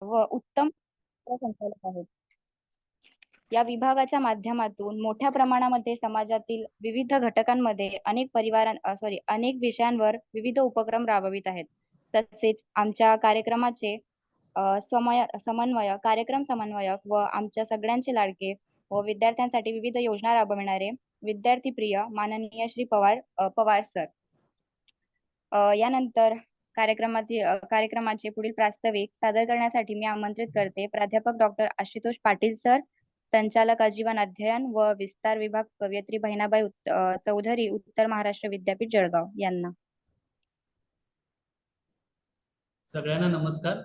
व उत्तम संचालक आहेत. या विभागाच्या माध्यमातून मोठ्या प्रमाणामध्ये समाजातील विविध घटकांमध्ये अनेक विषयांवर विविध उपक्रम राबवित आहेत. तसेच आमच्या कार्यक्रमाचे कार्यक्रम समन्वयक व आमच्या सगळ्यांचे लाडके व विद्यार्थ्यांसाठी विविध योजना राबविणारे विद्यार्थी प्रिय माननीय श्री पवार सर. यानंतर कार्यक्रमाचे पुढील प्रास्ताविक सादर करण्यासाठी मी आमंत्रित करते प्राध्यापक डॉक्टर आशुतोष पाटील सर, संचालक आजीवन अध्ययन व विस्तार विभाग, कवयित्री बहिणाबाई चौधरी, उत्तर महाराष्ट्र विद्यापीठ जळगाव यांना. सगळ्यांना नमस्कार.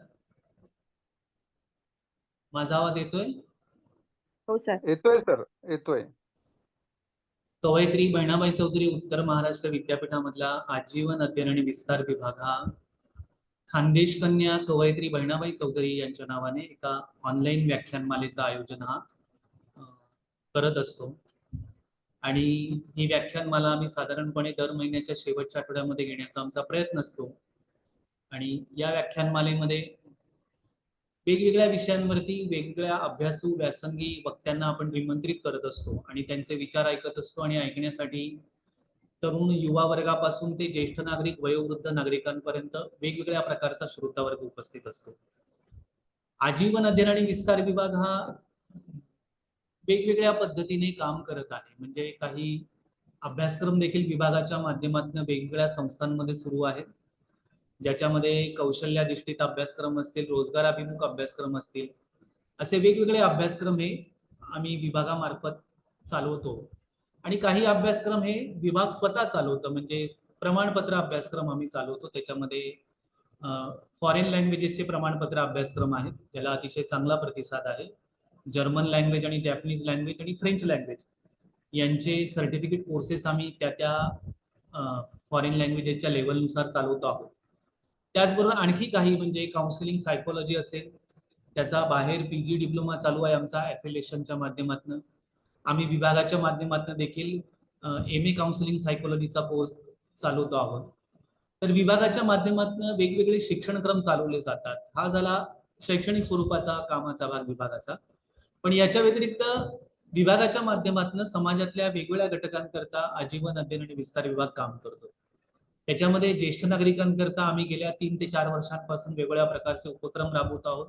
माझा आवाज येतोय? हो सर. येतोय सर, येतोय. कवयित्री बहिणाबाई चौधरी, उत्तर महाराष्ट्र विद्यापीठामधला आजीवन अध्ययन आणि विस्तार विभाग हा खानदेश कन्या कवयित्री बहिणाबाई चौधरी यांच्या नावाने एका ऑनलाईन व्याख्यानमालेचं आयोजन हा करत असतो. आणि ही व्याख्यानमाला आम्ही साधारणपणे दर महिन्याच्या शेवटच्या आठवड्यामध्ये घेण्याचा आमचा प्रयत्न असतो. आणि या व्याख्यानमालेमध्ये वेगवेगळ्या विषयांवरती वेगवेगळ्या अभ्यासू व्यासंगी वक्त्यांना आपण निमंत्रित करत असतो आणि त्यांचे विचार ऐकत असतो. आणि ऐकण्यासाठी तरुण युवा वर्गापासून ते ज्येष्ठ नागरिक, वयोवृद्ध नागरिकांपर्यंत वेगवेगळ्या प्रकारचा श्रोतावर्ग उपस्थित असतो. आजीवन अध्ययन आणि विस्तार विभाग हा वेगवेगळ्या पद्धतीने काम करत आहे. म्हणजे काही अभ्यासक्रम देखील विभागाच्या माध्यमातून वेगवेगळ्या संस्थांमध्ये सुरू आहेत, ज्याच्यामध्ये कौशल्याधिष्ठित अभ्यासक्रम असतील, रोजगाराभिमुख अभ्यासक्रम असतील, असे वेगवेगळे अभ्यासक्रम हे आम्ही विभागामार्फत चालवतो. आणि काही अभ्यासक्रम हे विभाग स्वतः चालवतो, म्हणजे प्रमाणपत्र अभ्यासक्रम आम्ही चालवतो. त्याच्यामध्ये फॉरेन लँग्वेजेसचे प्रमाणपत्र अभ्यासक्रम आहेत, ज्याला अतिशय चांगला प्रतिसाद आहे. जर्मन लँग्वेज आणि जॅपनीज लँग्वेज आणि फ्रेंच लँग्वेज यांचे सर्टिफिकेट कोर्सेस आम्ही त्या फॉरेन लँग्वेजेसच्या लेवलनुसार चालवतो आहोत. त्याचबरोबर आणखी काही म्हणजे काउन्सिलिंग सायकोलॉजी असेल, त्याचा बाहेर PG डिप्लोमा चालू आहे आमचा ॲफिलिएशनच्या माध्यमातून. आम्ही विभागाच्या माध्यमातून देखील MA काउन्सिलिंग सायकोलॉजीचा कोर्स चालवतो आहोत. तर विभागाच्या माध्यमातून वेगवेगळे शिक्षणक्रम चालवले जातात. हा झाला शैक्षणिक स्वरूपाचा कामाचा भाग विभागाचा. पण याच्या व्यतिरिक्त विभागाच्या माध्यमातून समाजातल्या वेगवेगळ्या घटकांकरता आजीवन अध्ययन आणि विस्तार विभाग काम करतो. त्याच्यामध्ये ज्येष्ठ नागरिकांकरता आम्ही गेल्या 3 ते 4 वर्षांपासून वेगवेगळ्या प्रकारचे उपक्रम राबवत आहोत.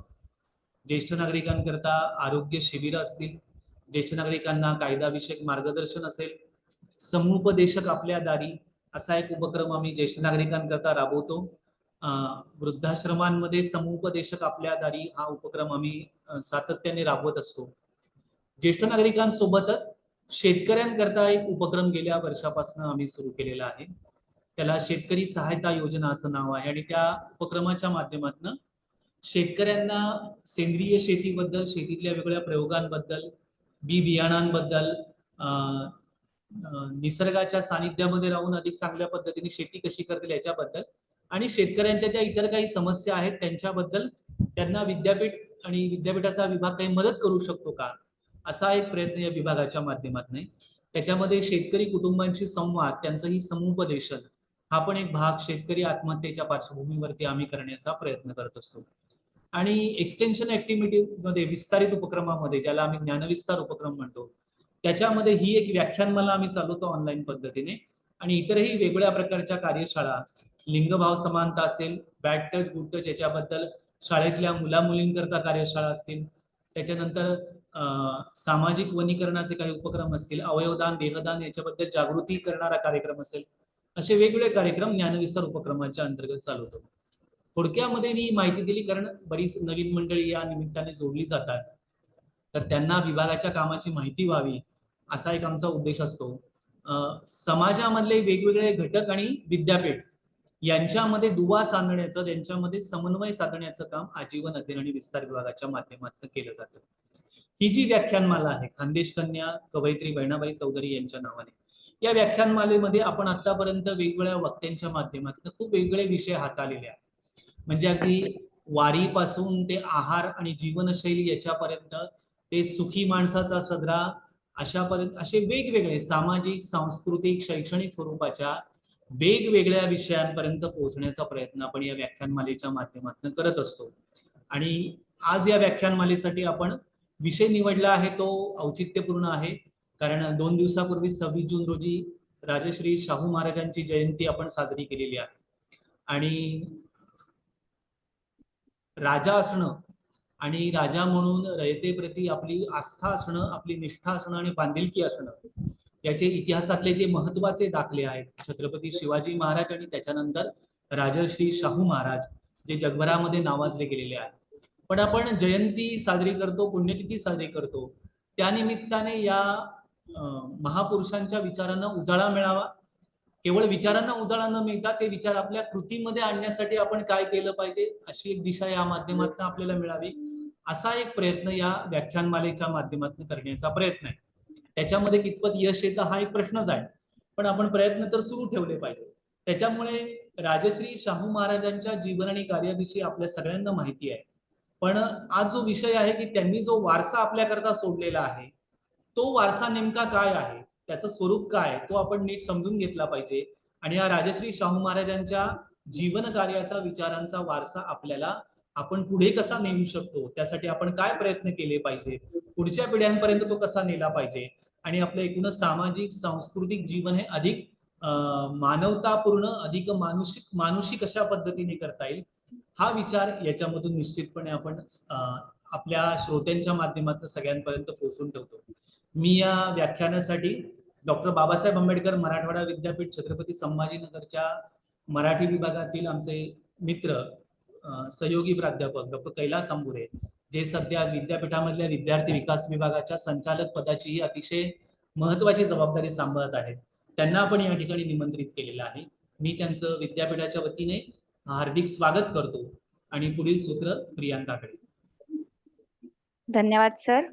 ज्येष्ठ नागरिकांकरता आरोग्य शिबिर असतील, ज्येष्ठ नागरिकांना कायदाविषयक मार्गदर्शन असेल, समुपदेशक आपल्या दारी असा एक उपक्रम आम्ही ज्येष्ठ नागरिकांकरता राबवतो. वृद्धाश्रमांमध्ये समुपदेशक आपल्या दारी हा उपक्रम आम्ही सातत्याने राबवत असतो. ज्येष्ठ नागरिकांसोबतच शेतकऱ्यांकरता एक उपक्रम गेल्या वर्षापासून आम्ही सुरू केलेला आहे. त्याला शेतकरी सहायता योजना असं नाव आहे. आणि त्या उपक्रमाच्या माध्यमातून शेतकऱ्यांना सेंद्रिय शेतीबद्दल, शेतीतल्या वेगवेगळ्या प्रयोगांबद्दल, बी बियाणांबद्दल, निसर्गाच्या सानिध्यामध्ये राहून अधिक चांगल्या पद्धतीने शेती कशी करतील याच्याबद्दल, आणि शेतकऱ्यांच्या ज्या इतर काही समस्या आहेत त्यांच्याबद्दल त्यांना विद्यापीठ आणि विद्यापीठाचा विभाग काही मदत करू शकतो का, असा एक प्रयत्न या विभागाच्या माध्यमातून आहे. त्याच्यामध्ये शेतकरी कुटुंबांशी संवाद, त्यांचंही समुपदेशन हा पण एक भाग शेतकरी आत्महत्येच्या पार्श्वभूमीवरती आम्ही करण्याचा प्रयत्न करत असतो. आणि एक्सटेन्शन ऍक्टिव्हिटी मध्ये, विस्तारित उपक्रमामध्ये, ज्याला आम्ही ज्ञानविस्तार उपक्रम म्हणतो, त्याच्यामध्ये ही एक व्याख्यानमाला आम्ही चालवतो ऑनलाईन पद्धतीने. आणि इतरही वेगवेगळ्या प्रकारच्या कार्यशाळा, लिंगभाव समानता असेल, बॅड टच गुड टच याच्याबद्दल शाळेतल्या मुला मुलींकरता कार्यशाळा असतील, त्याच्यानंतर सामाजिक वनीकरणाचे काही उपक्रम असतील, अवयवदान, देहदान याच्याबद्दल जागृती करणारा कार्यक्रम असेल, असे वेगवेगळे कार्यक्रम ज्ञानविस्तार उपक्रमाच्या अंतर्गत चालवतो. थोडक्यामध्ये मी माहिती दिली, कारण बरीच नवीन मंडळी या निमित्ताने जोडली जातात, तर त्यांना विभागाच्या कामाची माहिती व्हावी असा एक आमचा उद्देश असतो. समाजामधले वेगवेगळे घटक आणि विद्यापीठ यांच्यामध्ये दुवा साधण्याचं, त्यांच्यामध्ये समन्वय साधण्याचं काम आजीवन अध्ययन आणि विस्तार विभागाच्या माध्यमातून केलं जातं. ही जी व्याख्यानमाला आहे खानदेश कन्या कवयित्री बहिणाबाई चौधरी यांच्या नावाने, या व्याख्यानमालेमध्ये आपण आतापर्यंत वेगवेगळ्या वक्त्यांच्या माध्यमातून खूप वेगवेगळे विषय हाताळलेले आहेत. म्हणजे अगदी वारीपासून ते आहार आणि जीवनशैली याच्यापर्यंत, ते सुखी माणसाचा सदरा अशापर्यंत, असे वेगवेगळे सामाजिक, सांस्कृतिक, शैक्षणिक स्वरूपाच्या वेगवेगळ्या विषयांपर्यंत पोहोचण्याचा प्रयत्न आपण या व्याख्यानमालेच्या माध्यमातून करत असतो. आणि आज या व्याख्यानमालेसाठी आपण विषय निवडला आहे तो औचित्यपूर्ण आहे, कारण 2 दिवसापूर्वी 26 जून रोजी राजश्री शाहू महाराजांची जयंती आपण साजरी केलेली आहे. आणि राजा असणं आणि राजा म्हणून रयतेप्रती आपली आस्था असणं, आपली निष्ठा असणं आणि बांधिलकी असणं याचे इतिहासातले जे महत्वाचे दाखले आहेत, छत्रपती शिवाजी महाराज आणि त्याच्यानंतर राजर्षी शाहू महाराज, जे जगभरामध्ये नावाजले गेलेले आहेत. पण आपण जयंती साजरी करतो, पुण्यतिथी साजरी करतो, त्यानिमित्ताने या महापुरुषांच्या विचारांना उजाळा मिळावा. केवळ विचारांना उजाळा न मिळता ते विचार आपल्या कृतीमध्ये आणण्यासाठी आपण काय केलं पाहिजे, अशी एक दिशा या माध्यमातून आपल्याला मिळावी, असा एक प्रयत्न या व्याख्यानमालेच्या माध्यमातून करण्याचा प्रयत्न आहे. त्याच्यामध्ये कितपत यश येतं हा एक प्रश्नच आहे, पण आपण प्रयत्न तर सुरू ठेवले पाहिजे. त्याच्यामुळे राजश्री शाहू महाराजांच्या जीवन आणि कार्याविषयी आपल्या सगळ्यांना माहिती आहे, पण आज जो विषय आहे की त्यांनी जो वारसा आपल्याकरता सोडलेला आहे, तो वारसा नेमका काय आहे, त्याचं स्वरूप काय, तो आपण नीट समजून घेतला पाहिजे. आणि या राजश्री शाहू महाराजांच्या जीवन कार्याचा, विचारांचा वारसा आपल्याला आपण पुढे कसा नेऊ शकतो, त्यासाठी आपण काय प्रयत्न केले पाहिजे, पुढच्या पिढ्यांपर्यंत तो कसा नेला पाहिजे, आणि आपलं एकूणच सामाजिक सांस्कृतिक जीवन हे अधिक मानवतापूर्ण, अधिक मानुषिक अशा पद्धतीने करता येईल, हा विचार याच्यामधून निश्चितपणे आपण आपल्या श्रोत्यांच्या माध्यमातून सगळ्यांपर्यंत पोहोचून ठेवतो. मी या व्याख्यानासाठी डॉक्टर बाबासाहेब आंबेडकर मराठवाडा विद्यापीठ छत्रपती संभाजीनगरच्या मराठी विभागातील आमचे मित्र, सहयोगी प्राध्यापक डॉक्टर कैलास आंबुरे, जे सध्या विद्यापीठामधल्या विद्यार्थी विकास विभागाच्या संचालक पदाची ही अतिशय महत्वाची जबाबदारी सांभाळत आहेत, त्यांना आपण या ठिकाणी निमंत्रित केलेलं आहे. मी त्यांचं विद्यापीठाच्या वतीने हार्दिक स्वागत करतो आणि पुढील सूत्र प्रियांकाकडे. धन्यवाद सर.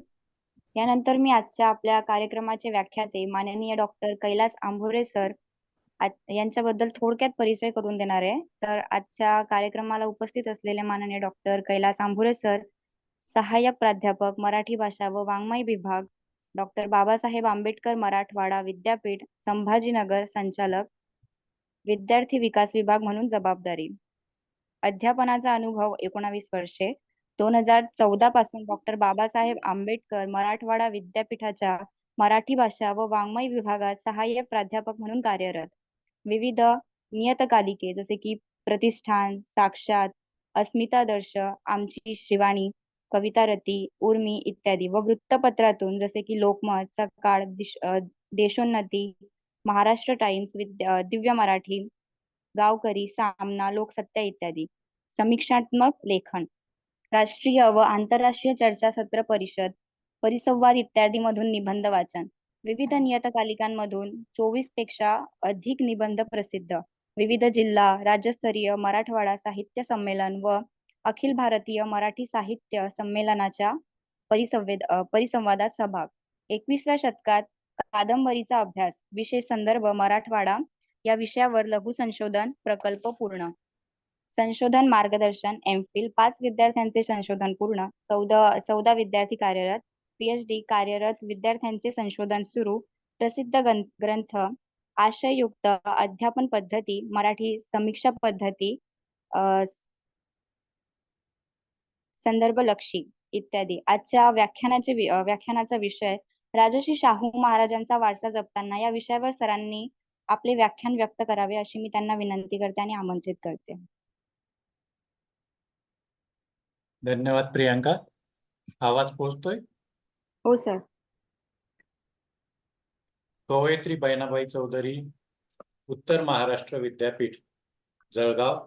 यानंतर मी आजच्या आपल्या कार्यक्रमाचे व्याख्याते माननीय डॉक्टर कैलास आंभोरे सर यांच्याबद्दल थोडक्यात परिचय करून देणार आहे. तर आजच्या कार्यक्रमाला उपस्थित असलेले माननीय डॉक्टर कैलास आंभोरे सर सहाय्यक प्राध्यापक मराठी भाषा व वाङ्मय विभाग, डॉक्टर बाबासाहेब आंबेडकर मराठवाडा विद्यापीठ संभाजीनगर संचालक, विद्यार्थी विकास विभाग म्हणून जबाबदारी. अध्यापनाचा अनुभव 19 वर्षे. 2014 पासून डॉक्टर बाबासाहेब आंबेडकर मराठवाडा विद्यापीठाच्या मराठी भाषा व वाङ्मय विभागात सहाय्यक प्राध्यापक म्हणून कार्यरत. विविध नियतकालिके जसे की प्रतिष्ठान, साक्षात, अस्मितादर्श, आमची शिवाणी, कवितारती, उर्मी इत्यादी व वृत्तपत्रातून जसे की लोकमत, सकाळ, देशोन्नती, महाराष्ट्र टाइम्स, दिव्य मराठी, गावकरी, सामना, लोकसत्ता इत्यादी समीक्षात्मक लेखन, राष्ट्रीय व आंतरराष्ट्रीय चर्चासत्र परिषद, परिसंवाद इत्यादी मधून निबंध वाचन, विविध नियतकालिकांमधून 24 पेक्षा अधिक निबंध प्रसिद्ध, विविध जिल्हा राज्यस्तरीय मराठवाडा साहित्य संमेलन व अखिल भारतीय मराठी साहित्य संमेलनाच्या परिसंवादात सहभाग. 21व्या शतकात कादंबरीचा अभ्यास, विशेष संदर्भ मराठवाडा या विषयावर लघु संशोधन प्रकल्प पूर्ण. संशोधन मार्गदर्शन एमफिल 5 विद्यार्थ्यांचे संशोधन पूर्ण. 14 विद्यार्थी कार्यरत. PhD कार्यरत विद्यार्थ्यांचे संशोधन सुरू. प्रसिद्ध ग्रंथ, आशययुक्त अध्यापन पद्धती, मराठी समीक्षा पद्धती, संदर्भलक्षी इत्यादी. आजच्या व्याख्यानाचा विषय राजर्षी शाहू महाराजांचा वारसा जपताना या विषयावर सरांनी आपले व्याख्यान व्यक्त करावे अशी मी त्यांना विनंती करते आणि आमंत्रित करते. धन्यवाद प्रियांका. आवाज पोहोचतोय? हो सर. कवयित्री बहिणाबाई चौधरी, उत्तर महाराष्ट्र विद्यापीठ जळगाव,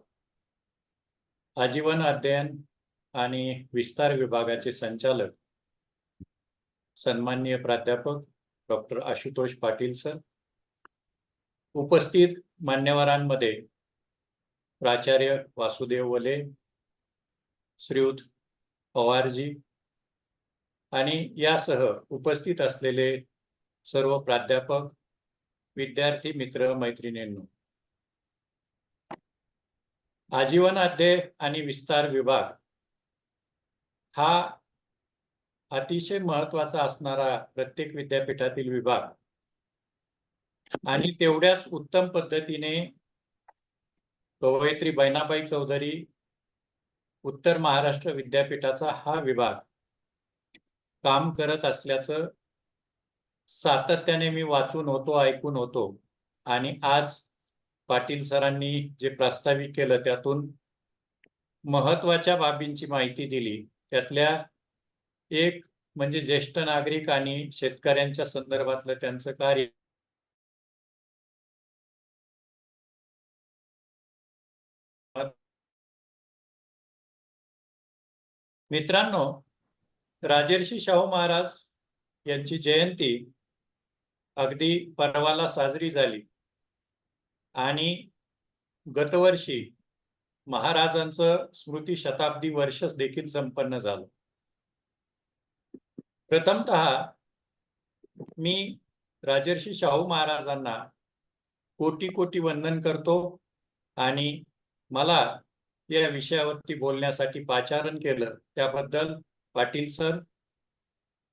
आजीवन अध्ययन आणि विस्तार विभागाचे संचालक सन्माननीय प्राध्यापक डॉक्टर आशुतोष पाटील सर, उपस्थित मान्यवरांमध्ये प्राचार्य वासुदेव वले, श्रीयुत पवारजी आणि यासह उपस्थित असलेले सर्व प्राध्यापक, विद्यार्थी मित्र मैत्रिणींनो, आजीवन अध्ययन आणि विस्तार विभाग हा अतिशय महत्त्वाचा असणारा प्रत्येक विद्यापीठातील विभाग आणि तेवढ्याच उत्तम पद्धतीने कवयित्री बहिणाबाई चौधरी उत्तर महाराष्ट्र विद्यापीठाचा हा विभाग काम करत असल्याचं सातत्याने मी वाचून होतो, ऐकून होतो. आणि आज पाटील सरांनी जे प्रास्ताविक केलं त्यातून महत्वाच्या बाबींची माहिती दिली. त्यातल्या एक म्हणजे ज्येष्ठ नागरिक आणि शेतकऱ्यांच्या संदर्भातलं त्यांचं कार्य. मित्रांनो, राजर्षी शाहू महाराज यांची जयंती अगदी परवाला साजरी झाली आणि गतवर्षी महाराजांचं स्मृती शताब्दी वर्ष देखील संपन्न झालं. प्रथमतः मी राजर्षी शाहू महाराजांना कोटी कोटी वंदन करतो आणि मला या विषयावरती बोलण्यासाठी पाचारण केलं त्याबद्दल पाटील सर,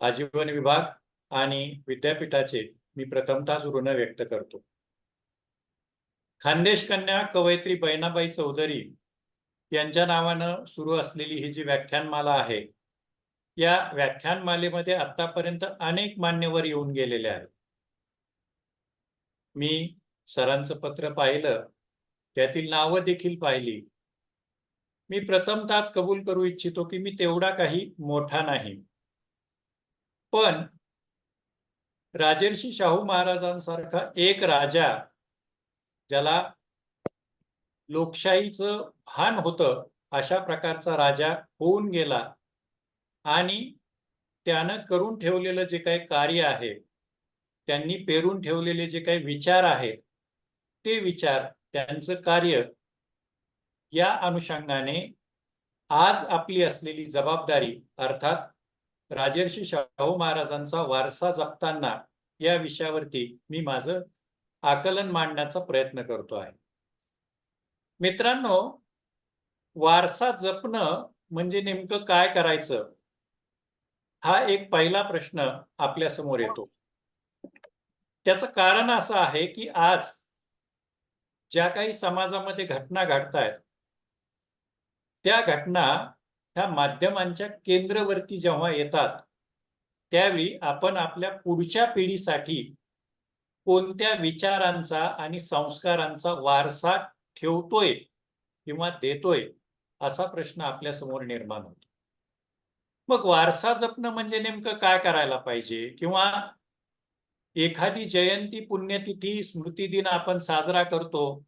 आजीवन विभाग आणि विद्यापीठाचे मी प्रथमतःच ऋण व्यक्त करतो. खानदेश कन्या कवयित्री बहिणाबाई चौधरी यांच्या नावानं सुरू असलेली ही जी व्याख्यानमाला आहे, या व्याख्यानमालेमध्ये आतापर्यंत अनेक मान्यवर येऊन गेलेले आहेत. मी सरांचं पत्र पाहिलं, त्यातील नावं देखील पाहिली. मी प्रथमतःच कबूल करू इच्छितो की मी तेवढा काही मोठा नाही, पण राजर्षी शाहू महाराजांसारखा एक राजा, ज्याला लोकशाहीचं भान होतं, अशा प्रकारचा राजा होऊन गेला आणि त्यानं करून ठेवलेलं जे काही कार्य आहे, त्यांनी पेरून ठेवलेले जे काही विचार आहेत, ते विचार, त्यांचं कार्य, या अनुषंगाने आज आपली असलेली जबाबदारी अर्थात राजर्षी शाहू महाराजांचा वारसा जपताना या विषयावरती मी माझं आकलन मांडण्याचा प्रयत्न करतो आहे. मित्रांनो, वारसा जपणं म्हणजे नेमकं काय करायचं, हा एक पहिला प्रश्न आपल्या समोर येतो. त्याचं कारण असं आहे की आज ज्या काही समाजामध्ये घटना घडतायत, त्या घटना ह्या माध्यमांच्या केंद्रवर्ती जेव्हा येतात, त्यावेळी आपण आपल्या पुढच्या पिढीसाठी कोणत्या विचारांचा आणि संस्कारांचा वारसा ठेवतोय किंवा देतोय, असा प्रश्न आपल्या समोर निर्माण होतो. मग वारसा जपणं म्हणजे नेमकं काय करायला पाहिजे, किंवा एखादी जयंती, पुण्यतिथी, स्मृतिदिन आपण साजरा करतो,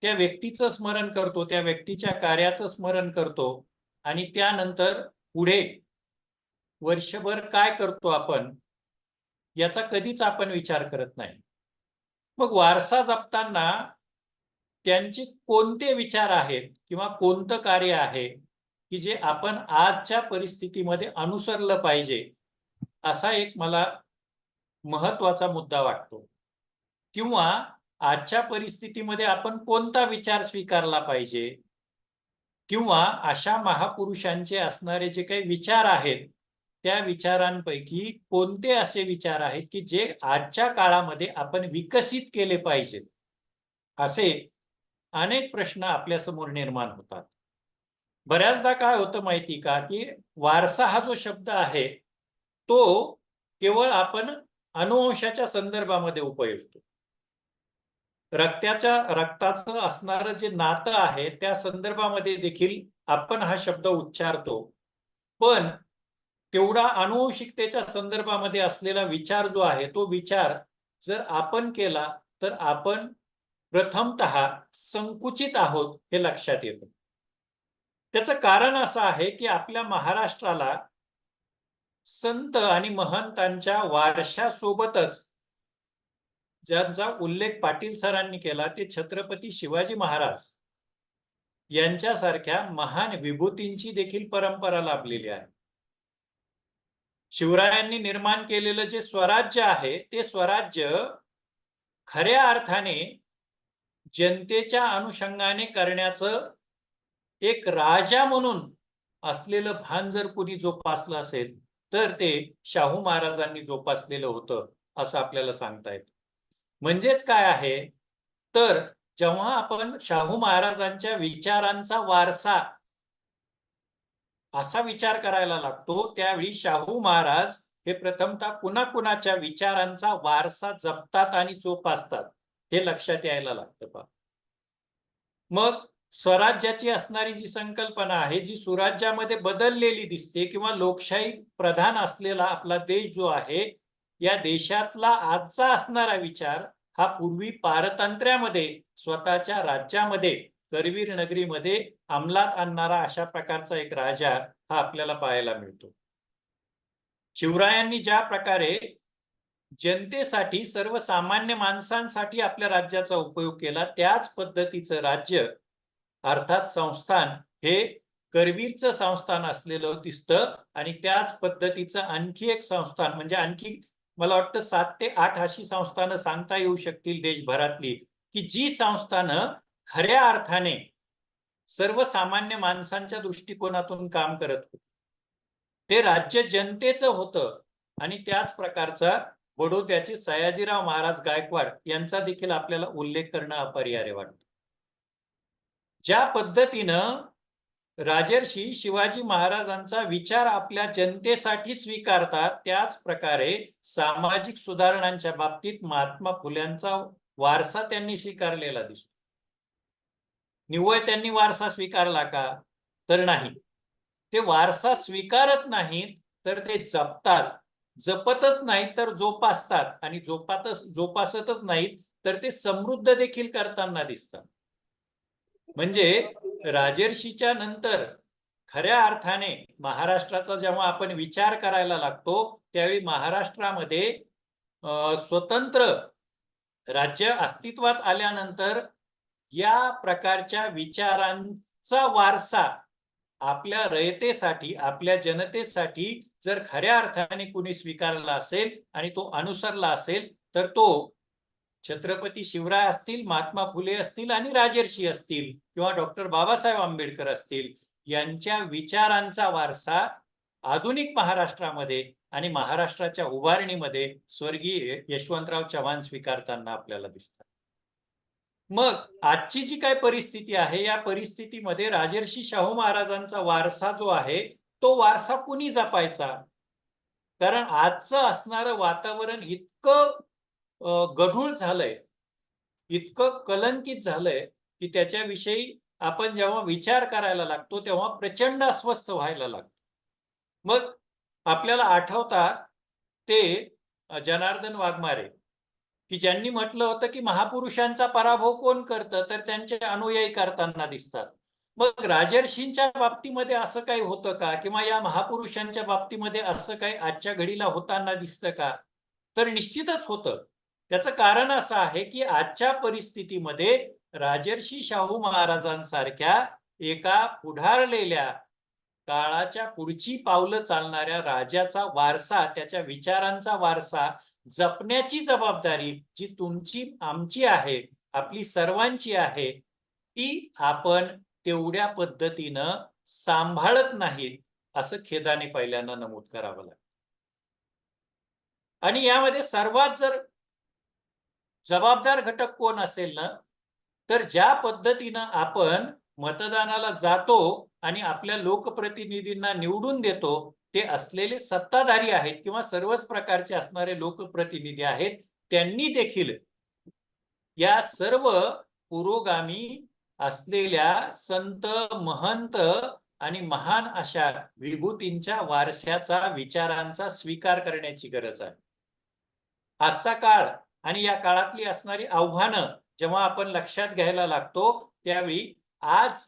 त्या व्यक्तीचं स्मरण करतो, त्या व्यक्तीच्या कार्याचं स्मरण करतो आणि त्यानंतर पुढे वर्षभर काय करतो आपण, याचा कधीच आपण विचार करत नाही. मग वारसा जपताना त्यांचे कोणते विचार आहेत किंवा कोणतं कार्य आहे की जे आपण आजच्या परिस्थितीमध्ये अनुसरलं पाहिजे, असा एक मला महत्वाचा मुद्दा वाटतो. किंवा आजच्या परिस्थितीमध्ये आपण कोणता विचार स्वीकारला पाहिजे, किंवा अशा महापुरुषांचे असणारे जे काही विचार आहेत, त्या विचारांपैकी कोणते असे विचार आहेत की जे आजच्या काळामध्ये आपण विकसित केले पाहिजेत, असे अनेक प्रश्न आपल्या समोर निर्माण होतात. बऱ्याचदा काय होतं माहिती का, की वारसा हा जो शब्द आहे, तो केवळ आपण अनुवंशाच्या संदर्भामध्ये उपयोजतो. रक्ताचं असणारं जे नातं आहे, त्या संदर्भामध्ये देखील आपण हा शब्द उच्चारतो. पण तेवढा अनुवंशिकतेच्या संदर्भामध्ये असलेला विचार जो आहे, तो विचार जर आपण केला तर आपण प्रथमतः संकुचित आहोत हे लक्षात येतं. त्याचं कारण असं आहे की आपल्या महाराष्ट्राला संत आणि महंतांच्या वारशासोबतच ज्यांचा उल्लेख पाटील सरांनी केला, ते छत्रपती शिवाजी महाराज यांच्यासारख्या महान विभूतींची देखील परंपरा लाभलेली आहे. शिवरायांनी निर्माण केलेलं जे स्वराज्य आहे, ते स्वराज्य खऱ्या अर्थाने जनतेच्या अनुषंगाने करण्याचं एक राजा म्हणून असलेलं भान जर कुणी जोपासलं असेल, तर ते शाहू महाराजांनी जोपासलेलं होतं, असं आपल्याला सांगता येतं. म्हणजेच काय आहे, तर जेव्हा आपण शाहू महाराजांच्या विचारांचा वारसा असा विचार करायला लागतो, त्यावेळी शाहू महाराज हे प्रथमतः कुणाकुणाच्या विचारांचा वारसा जपतात आणि जोपासतात हे लक्षात यायला लागतं पहा. मग स्वराज्याची असणारी जी संकल्पना आहे, जी सुराज्यामध्ये बदललेली दिसते किंवा लोकशाही प्रधान असलेला आपला देश जो आहे, या देशातला आजचा असणारा विचार हा पूर्वी पारतंत्र्यामध्ये स्वतःच्या राज्यामध्ये करवीर नगरीमध्ये अंमलात आणणारा अशा प्रकारचा एक राजा हा आपल्याला पाहायला मिळतो. शिवरायांनी ज्या प्रकारे जनतेसाठी सर्वसामान्य माणसांसाठी आपल्या राज्याचा उपयोग केला, त्याच पद्धतीचं राज्य अर्थात संस्थान हे करवीरचं संस्थान असलेलं दिसतं आणि त्याच पद्धतीचं आणखी एक संस्थान म्हणजे आणखी मला वाटतं 7 ते 8 अशी संस्थानं सांगता येऊ शकतील देशभरातली, की जी संस्थानं खऱ्या अर्थाने सर्वसामान्य माणसांच्या दृष्टिकोनातून काम करत होती. ते राज्य जनतेचं होतं आणि त्याच प्रकारचा बडोद्याचे सयाजीराव महाराज गायकवाड यांचा देखील आपल्याला उल्लेख करणं अपरिहार्य वाटतं. ज्या पद्धतीनं राजर्षी शिवाजी महाराजांचा विचार आपल्या जनतेसाठी स्वीकारतात, त्याच प्रकारे सामाजिक सुधारणांच्या बाबतीत महात्मा फुल्यांचा वारसा त्यांनी स्वीकारलेला दिसतो. निव्वळ त्यांनी वारसा स्वीकारला का? तर नाही. ते वारसा स्वीकारत नाहीत, तर ते जपतात. जपतच नाहीत तर जोपासतात आणि जोपासतच नाहीत तर ते समृद्ध देखील करताना दिसतात. म्हणजे राजर्षीच्या नंतर खऱ्या अर्थाने महाराष्ट्राचा जेव्हा आपण विचार करायला लागतो, त्यावेळी महाराष्ट्रामध्ये स्वतंत्र राज्य अस्तित्वात आल्यानंतर या प्रकारच्या विचारांचा वारसा आपल्या रयतेसाठी, आपल्या जनतेसाठी जर खऱ्या अर्थाने कुणी स्वीकारला असेल आणि तो अनुसरला असेल, तर तो छत्रपती शिवराय असतील, महात्मा फुले असतील आणि राजर्षी असतील किंवा डॉक्टर बाबासाहेब आंबेडकर असतील, यांच्या विचारांचा वारसा आधुनिक महाराष्ट्रामध्ये आणि महाराष्ट्राच्या उभारणीमध्ये स्वर्गीय यशवंतराव चव्हाण स्वीकारताना आपल्याला दिसतात. मग आजची जी काय परिस्थिती आहे, या परिस्थितीमध्ये राजर्षी शाहू महाराजांचा वारसा जो आहे, तो वारसा कुणी जपायचा? कारण आजचं असणारं वातावरण इतकं गढूळ झालंय, इतकं कलंकित झालंय, की त्याच्याविषयी आपण जेव्हा विचार करायला लागतो, तेव्हा प्रचंड अस्वस्थ व्हायला लागतो. मग आपल्याला आठवतात ते जनार्दन वाघमारे, की ज्यांनी म्हटलं होतं की महापुरुषांचा पराभव कोण करतं? तर त्यांचे अनुयायी करताना दिसतात. मग राजर्षींच्या बाबतीमध्ये असं काही होतं का? किंवा या महापुरुषांच्या बाबतीमध्ये असं काही आजच्या घडीला होताना दिसतं का? तर निश्चितच होतं. त्याचं कारण असं आहे की आजच्या परिस्थितीमध्ये राजर्षी शाहू महाराजांसारख्या एका पुढारलेल्या काळाच्या पुढची पावलं चालणाऱ्या राजाचा वारसा, त्याच्या विचारांचा वारसा जपण्याची जबाबदारी जी तुमची, आमची आहे, आपली सर्वांची आहे, ती आपण तेवढ्या पद्धतीनं सांभाळत नाहीत, असं खेदाने पहिल्यांदा नमूद करावं लागतं. आणि यामध्ये सर्वात जर जबाबदार घटक कोण असेल ना, तर ज्या पद्धतीनं आपण मतदानाला जातो आणि आपल्या लोकप्रतिनिधींना निवडून देतो, ते असलेले सत्ताधारी आहेत किंवा सर्वच प्रकारचे असणारे लोकप्रतिनिधी आहेत, त्यांनी देखील या सर्व पुरोगामी असलेल्या संत, महंत आणि महान अशा विभूतींच्या वारशाचा, विचारांचा स्वीकार करण्याची गरज आहे. आजचा काळ आणि या काळातली असणारी आव्हानं जेव्हा आपण लक्षात घ्यायला लागतो, त्यावेळी आज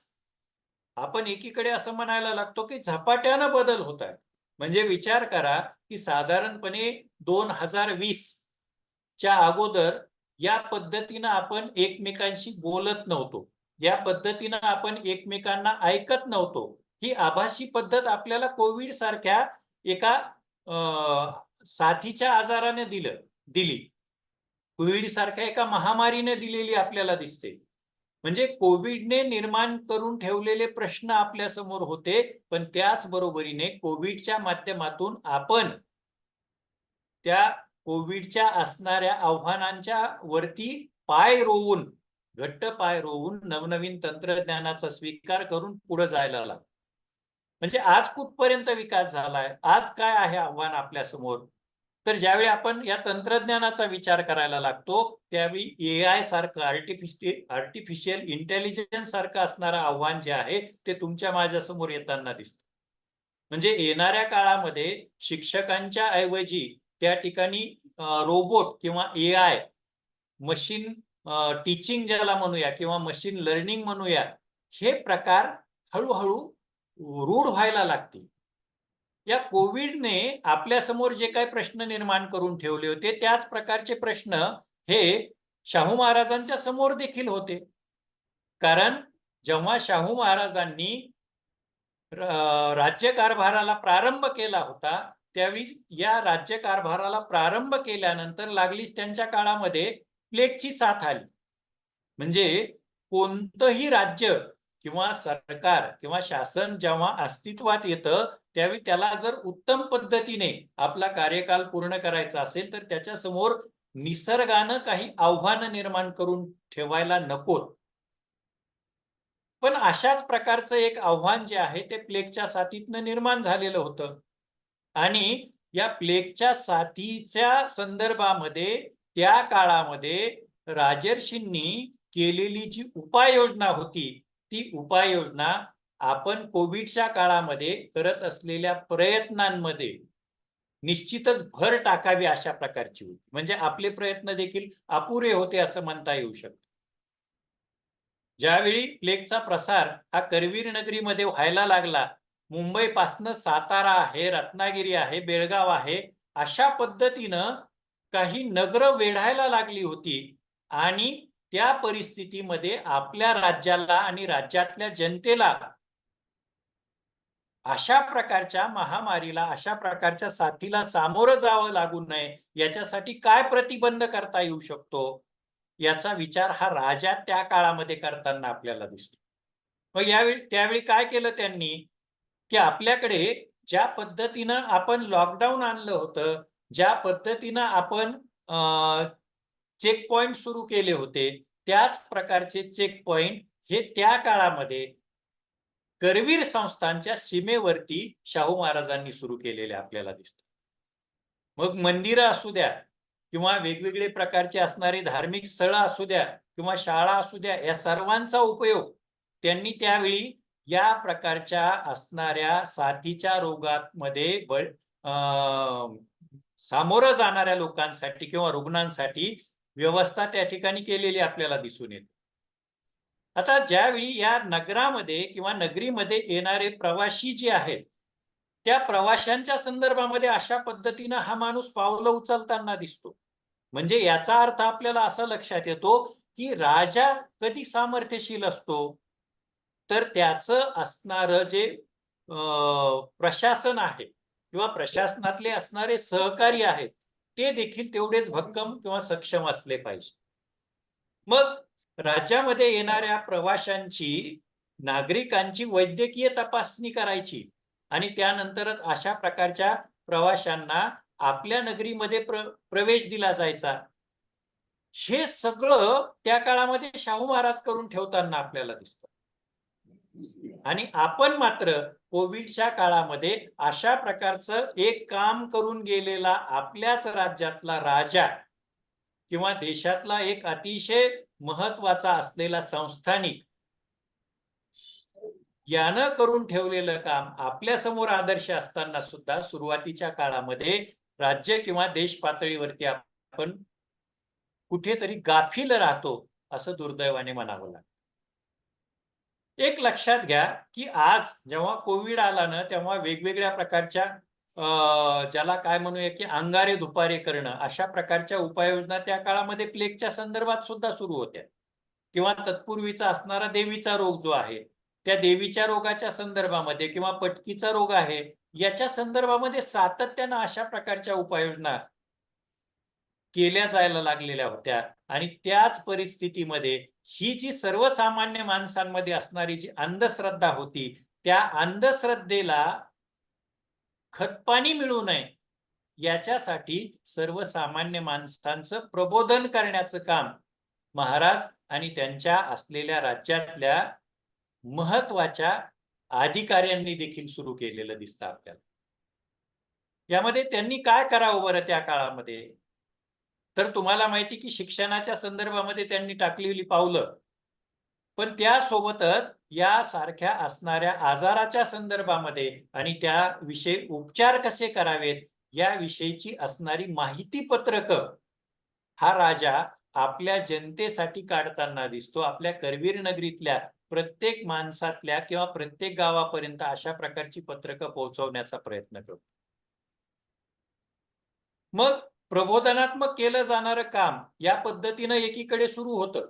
आपण एकीकडे असं म्हणायला लागतो की झपाट्यानं बदल होत आहेत. म्हणजे विचार करा की साधारणपणे 2020 च्या अगोदर या पद्धतीनं आपण एकमेकांशी बोलत नव्हतो, या पद्धतीनं आपण एकमेकांना ऐकत नव्हतो. ही आभासी पद्धत आपल्याला कोविड सारख्या एका साथीच्या आजाराने दिली, कोविड सारख्या एका महामारीने दिलेली आपल्याला दिसते. म्हणजे कोविडने निर्माण करून ठेवलेले प्रश्न आपल्या समोर होते, पण त्याच बरोबरीने कोविडच्या माध्यमातून आपण त्या कोविडच्या असणाऱ्या आव्हानांच्या वरती घट्ट पाय रोवून नवनवीन तंत्रज्ञानाचा स्वीकार करून पुढे जायला लागतो. म्हणजे आज कुठपर्यंत विकास झालाय, आज काय आहे आव्हान आपल्या समोर. तर ज्यावेळी आपण या तंत्रज्ञानाचा विचार करायला लागतो त्यावेळी AI सारखं आर्टिफिशियल इंटेलिजन्स सारखं असणारं आव्हान जे आहे ते तुमच्या माझ्या समोर येताना दिसतं. म्हणजे येणाऱ्या काळामध्ये शिक्षकांच्या ऐवजी त्या ठिकाणी रोबोट किंवा AI मशीन टीचिंग ज्याला म्हणूया किंवा मशीन लर्निंग म्हणूया, हे प्रकार हळूहळू रूढ व्हायला लागतील. या कोविडने आपल्या समोर जे काही प्रश्न निर्माण करून ठेवले होते त्याच प्रकारचे प्रश्न हे शाहू महाराजांच्या समोर देखील होते. कारण जेव्हा शाहू महाराजांनी राज्यकारभाराला प्रारंभ केला होता त्यावेळी या राज्यकारभाराला प्रारंभ केल्यानंतर लागलीच त्यांच्या काळामध्ये प्लेगची साथ आली. म्हणजे कोणतंही राज्य किंवा सरकार किंवा शासन जेव्हा अस्तित्वात येतं त्यावेळी त्याला जर उत्तम पद्धतीने आपला कार्यकाल पूर्ण करायचा असेल तर त्याच्या समोर निसर्गानं काही आव्हानं निर्माण करून ठेवायला नकोत. पण अशाच प्रकारचं एक आव्हान जे आहे ते प्लेगच्या साथीतनं निर्माण झालेलं होतं. आणि या प्लेगच्या साथीच्या संदर्भामध्ये त्या काळामध्ये राजर्षींनी केलेली जी उपाययोजना होती ती उपाययोजना आपण कोविडच्या काळामध्ये करत असलेल्या प्रयत्नांमध्ये निश्चितच भर टाकावी अशा प्रकारची होती. म्हणजे आपले प्रयत्न देखील अपुरे होते असं म्हणता येऊ शकतं. ज्यावेळी प्लेगचा प्रसार हा करवीर नगरीमध्ये व्हायला लागला, मुंबईपासनं सातारा आहे, रत्नागिरी आहे, बेळगाव आहे, अशा पद्धतीनं काही नगरं वेढायला लागली होती आणि त्या परिस्थितीमध्ये आपल्या राज्याला आणि राज्यातल्या जनतेला अशा प्रकारच्या महामारीला, अशा प्रकारच्या साथीला सामोरं जावं लागू नये याच्यासाठी काय प्रतिबंध करता येऊ शकतो याचा विचार हा राजा त्या काळामध्ये करताना आपल्याला दिसतो. मग त्यावेळी काय केलं त्यांनी की आपल्याकडे ज्या पद्धतीनं आपण लॉकडाऊन आणलं होतं, ज्या पद्धतीनं आपण चेक पॉइंट सुरू केले होते त्याच प्रकारचे चेक पॉइंट हे त्या काळामध्ये करवीर संस्थानच्या सीमेवरती शाहू महाराजांनी सुरू केलेले आपल्याला दिसतात. मग मंदिरं असू द्या किंवा वेगवेगळे प्रकारचे असणारे धार्मिक स्थळं असू द्या किंवा शाळा असू द्या, या सर्वांचा उपयोग त्यांनी त्यावेळी या प्रकारच्या असणाऱ्या साथीच्या रोगांमध्ये सामोरं जाणाऱ्या लोकांसाठी किंवा रुग्णांसाठी व्यवस्था त्या ठिकाणी केलेली आपल्याला दिसून येते. आता ज्यावेळी या नगरामध्ये किंवा नगरीमध्ये येणारे प्रवासी जे आहेत त्या प्रवाशांच्या संदर्भामध्ये अशा पद्धतीनं हा माणूस पावलं उचलताना दिसतो. म्हणजे याचा अर्थ आपल्याला असा लक्षात येतो की राजा कधी सामर्थ्यशील असतो तर त्याचं असणारं जे प्रशासन आहे किंवा प्रशासनातले असणारे सहकारी आहेत ते देखील तेवढेच भक्कम किंवा सक्षम असले पाहिजे. मग राज्यामध्ये येणाऱ्या प्रवाशांची, नागरिकांची वैद्यकीय तपासणी करायची आणि त्यानंतरच अशा प्रकारच्या प्रवाशांना आपल्या नगरीमध्ये प्रवेश दिला जायचा. हे सगळं त्या काळामध्ये शाहू महाराज करून ठेवताना आपल्याला दिसतं. आणि आपण मात्र कोविडच्या काळामध्ये अशा प्रकारचं एक काम करून गेलेला आपल्याच राज्यातला राजा किंवा देशातला एक अतिशय महत्वाचा असलेला संस्थानिक यानं करून ठेवलेलं काम आपल्या समोर आदर्श असताना सुद्धा सुरुवातीच्या काळामध्ये राज्य किंवा देश पातळीवरती आपण कुठेतरी गाफील राहतो असं दुर्दैवाने म्हणावं लागतं. एक लक्षात घ्या की आज जेव्हा कोविड आला ना तेव्हा वेगवेगळ्या प्रकारच्या ज्याला काय म्हणूया की अंगारे दुपारे करणं अशा प्रकारच्या उपाययोजना त्या काळामध्ये प्लेगच्या संदर्भात सुद्धा सुरू होत्या. किंवा तत्पूर्वीचा असणारा देवीचा रोग जो आहे त्या देवीच्या रोगाच्या संदर्भामध्ये किंवा पटकीचा रोग आहे याच्या संदर्भामध्ये सातत्यानं अशा प्रकारच्या उपाययोजना केल्या जायला लागलेल्या होत्या. आणि त्याच परिस्थितीमध्ये ही जी सर्वसामान्य माणसांमध्ये असणारी जी अंधश्रद्धा होती त्या अंधश्रद्धेला खतपाणी मिळू नये याच्यासाठी सर्वसामान्य माणसांचं प्रबोधन करण्याचं काम महाराज आणि त्यांच्या असलेल्या राज्यातल्या महत्वाच्या अधिकाऱ्यांनी देखील सुरू केलेलं दिसतं आपल्याला. यामध्ये त्यांनी काय करावं बरं त्या काळामध्ये? तर तुम्हाला माहिती की शिक्षणाच्या संदर्भामध्ये त्यांनी टाकलेली पावलं, पण त्यासोबतच यासारख्या असणाऱ्या आजाराच्या संदर्भामध्ये आणि त्याविषयी उपचार कसे करावेत याविषयीची असणारी माहिती पत्रक हा राजा आपल्या जनतेसाठी काढताना दिसतो. आपल्या करवीर नगरीतल्या प्रत्येक माणसातल्या किंवा प्रत्येक गावापर्यंत अशा प्रकारची पत्रकं पोहोचवण्याचा प्रयत्न करतो. मग प्रबोधनात्मक केलं जाणारं काम या पद्धतीनं एकीकडे सुरू होतं.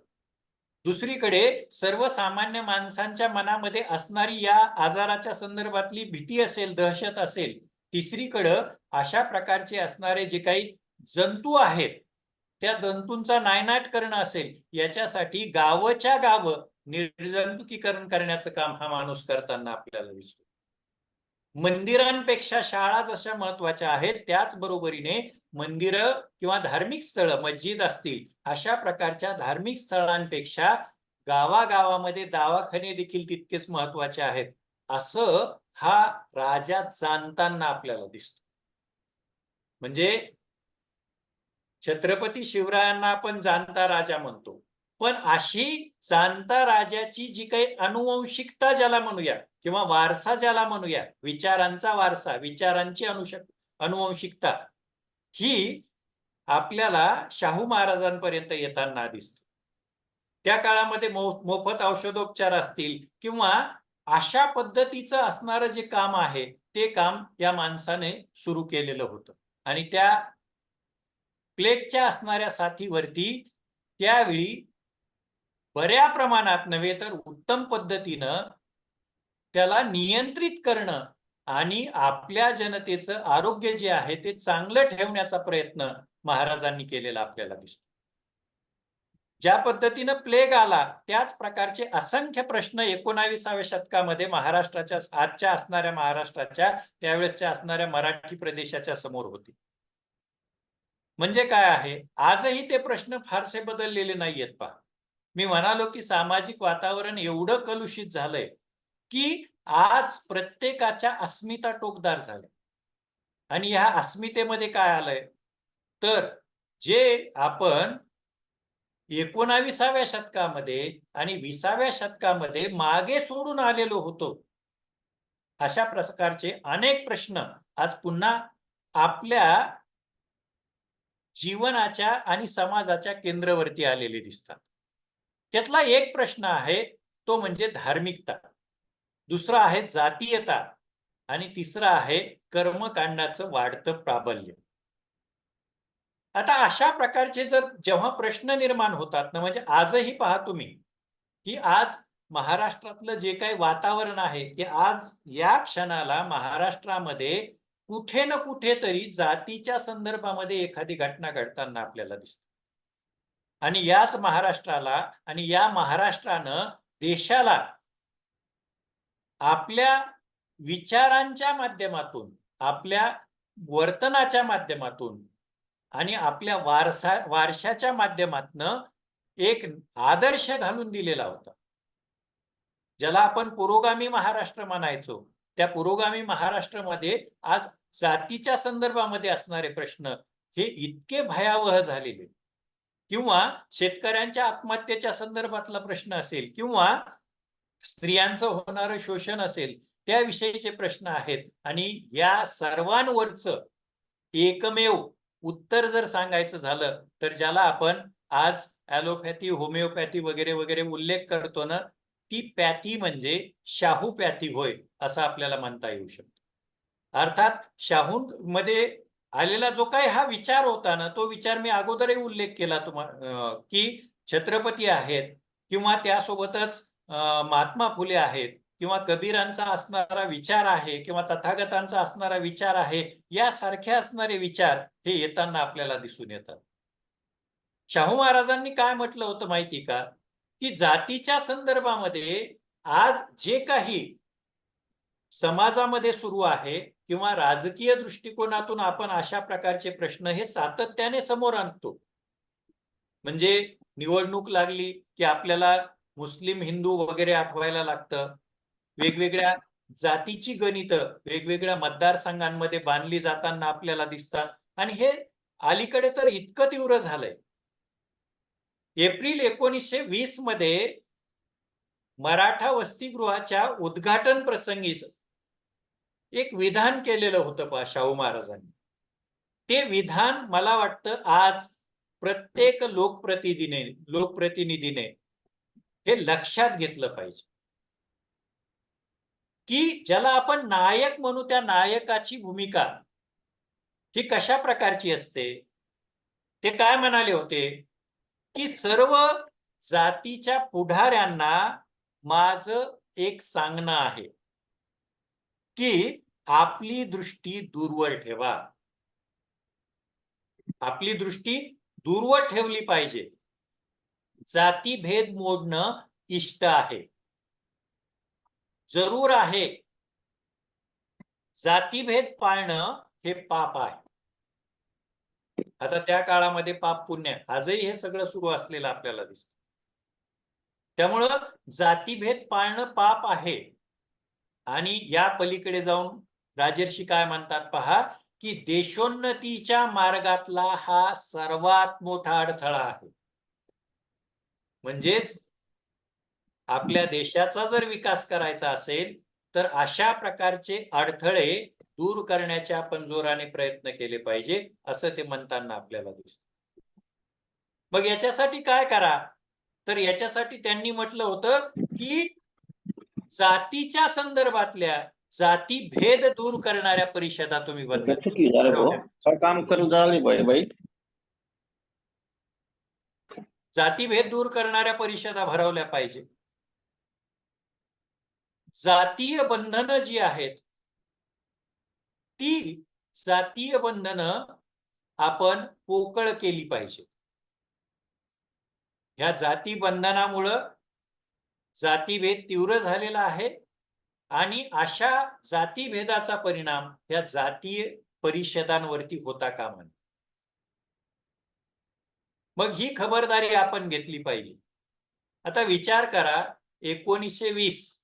दुसरीकडे सर्वसामान्य माणसांच्या मनामध्ये असणारी या आजाराच्या संदर्भातली भीती असेल, दहशत असेल. तिसरीकडं अशा प्रकारचे असणारे जे काही जंतू आहेत, त्या जंतूंचा नायनाट करणं असेल, याच्यासाठी गावच्या गाव निर्जंतुकीकरण करण्याचं काम हा माणूस करताना आपल्याला दिसतो. मंदिरांपेक्षा शाळा जशा महत्वाच्या आहेत, त्याच बरोबरीने मंदिरं किंवा धार्मिक स्थळं, मस्जिद असतील, अशा प्रकारच्या धार्मिक स्थळांपेक्षा गावागावामध्ये दवाखाने देखील तितकेच महत्वाचे आहेत, असं हा राजा जाणताना आपल्याला दिसतो. म्हणजे छत्रपती शिवरायांना आपण जाणता राजा म्हणतो, पण अशी जाणता राजाची जी काही अनुवंशिकता ज्याला म्हणूया किंवा वारसा ज्याला म्हणूया, विचारांचा वारसा, विचारांची अनुवंशिकता, ही आपल्याला शाहू महाराजांपर्यंत येताना दिसते. त्या काळामध्ये मोफत औषधोपचार असतील किंवा अशा पद्धतीचं असणारं जे काम आहे, ते काम या माणसाने सुरू केलेलं होतं. आणि त्या प्लेगच्या असणाऱ्या साथीवरती त्यावेळी बऱ्या प्रमाणात नव्हे तर उत्तम पद्धतीनं त्याला नियंत्रित करणं आणि आपल्या जनतेचं आरोग्य जे आहे ते चांगलं ठेवण्याचा प्रयत्न महाराजांनी केलेला आपल्याला दिसतो. ज्या पद्धतीनं प्लेग आला त्याच प्रकारचे असंख्य प्रश्न 19व्या शतकामध्ये महाराष्ट्राच्या आजच्या असणाऱ्या महाराष्ट्राच्या त्यावेळेसच्या असणाऱ्या मराठी प्रदेशाच्या समोर होते. म्हणजे काय आहे, आजही ते प्रश्न फारसे बदललेले नाहीयेत. पहा, मी म्हणालो की सामाजिक वातावरण एवढं कलुषित झालंय की आज प्रत्येकाच्या अस्मिता टोकदार झाल्या. आणि ह्या अस्मितेमध्ये काय आलंय, तर जे आपण 19व्या शतकामध्ये आणि 20व्या शतकामध्ये मागे सोडून आलेलो होतो, अशा प्रकारचे अनेक प्रश्न आज पुन्हा आपल्या जीवनाच्या आणि समाजाच्या केंद्रावरती आलेले दिसतात. त्यातला एक प्रश्न आहे तो म्हणजे धार्मिकता, दुसरा आहे जातीयता आणि तिसरा आहे कर्मकांडाचं वाढतं प्राबल्य. आता अशा प्रकारचे जेव्हा प्रश्न निर्माण होतात ना, म्हणजे आजही पहा तुम्ही की आज महाराष्ट्रातलं जे काही वातावरण आहे की आज या क्षणाला महाराष्ट्रामध्ये कुठे ना कुठेतरी जातीच्या संदर्भामध्ये एखादी घटना घडताना आपल्याला दिसते. आणि याच महाराष्ट्राला आणि या महाराष्ट्रानं देशाला आपल्या विचारांच्या माध्यमातून, आपल्या वर्तनाच्या माध्यमातून आणि आपल्या वारशाच्या माध्यमातून एक आदर्श घालून दिलेला होता. ज्याला आपण पुरोगामी महाराष्ट्र म्हणायचो, त्या पुरोगामी महाराष्ट्रामध्ये आज जातीच्या संदर्भामध्ये असणारे प्रश्न हे इतके भयावह झालेले, किंवा शेतकऱ्यांच्या आत्महत्येच्या संदर्भातला प्रश्न असेल किंवा स्त्रियांचं होणारं शोषण असेल, त्याविषयीचे प्रश्न आहेत. आणि या सर्वांवरचं एकमेव उत्तर जर सांगायचं झालं तर ज्याला आपण आज ॲलोपॅथी, होमिओपॅथी वगैरे वगैरे उल्लेख करतो ना, ती पॅथी म्हणजे शाहू पॅथी होय, असं आपल्याला म्हणता येऊ शकतं. अर्थात शाहूंमध्ये आलेला जो काही हा विचार होता ना, तो विचार मी अगोदरही उल्लेख केला की छत्रपती आहेत किंवा त्यासोबतच महात्मा फुले आहेत किंवा कबीरांचा असणारा विचार आहे किंवा तथागतांचा असणारा विचार आहे, यासारखे असणारे विचार हे येताना आपल्याला दिसून येतात. शाहू महाराजांनी काय म्हटलं होतं माहिती का, की जातीच्या संदर्भामध्ये आज जे काही समाजामध्ये सुरू आहे किंवा राजकीय दृष्टिकोनातून आपण अशा प्रकारचे प्रश्न हे सातत्याने समोर आणतो. म्हणजे निवडणूक लागली की आपल्याला मुस्लिम, हिंदू वगैरे आठवायला लागतं. वेगवेगळ्या जातीची गणितं वेगवेगळ्या मतदारसंघांमध्ये बांधली जाताना आपल्याला दिसतात. आणि हे अलीकडे तर इतकं तीव्र झालंय. एप्रिल 1920 मध्ये मराठा वसतिगृहाच्या उद्घाटन प्रसंगी एक विधान केलेलं होतं पहा शाहू महाराजांनी. ते विधान मला वाटतं आज प्रत्येक लोकप्रतिनिधीने हे लक्षात घेतलं पाहिजे, की ज्याला आपण नायक म्हणू त्या नायकाची भूमिका ही कशा प्रकारची असते. ते काय म्हणाले होते, की सर्व जातीच्या पुढाऱ्यांना माझं एक सांगणं आहे, की आपली दृष्टी दूरवर ठेवा. आपली दृष्टी दूरवर ठेवली पाहिजे. जातीभेद मोडणं इष्ट आहे, जरूर आहे. जातीभेद पाळणं हे पाप आहे. आता त्या काळामध्ये पाप पुण्य, आजही हे सगळं सुरू असलेलं आपल्याला दिसतं. त्यामुळं जातीभेद पाळणं पाप आहे. आणि या पलीकडे जाऊन राजर्षी काय म्हणतात पहा, की देशोन्नतीच्या मार्गातला हा सर्वात मोठा अडथळा आहे. म्हणजेच आपल्या देशाचा जर विकास करायचा असेल तर अशा प्रकारचे अडथळे दूर करण्याचे आपण जोराने प्रयत्न केले पाहिजे, असं ते म्हणताना आपल्याला दिसतं. मग याच्यासाठी काय करा, तर याच्यासाठी त्यांनी म्हटलं होतं, की जातीच्या संदर्भातल्या जातीभेद दूर करणाऱ्या परिषदा तुम्ही भरवल्या. काम करून झाले बाई. जातीभेद दूर करणाऱ्या परिषदा भरवल्या पाहिजे. जातीय बंधनं जी आहेत ती जातीय बंधनं आपण पोकळ केली पाहिजे. ह्या जाती बंधनामुळं जातीभेद तीव्र झालेला आहे आणि अशा जातीभेदाचा परिणाम या जातीय परिषदांवरती होता कामा नये. मग ही खबरदारी आपण घेतली पाहिजे. आता विचार करा 1920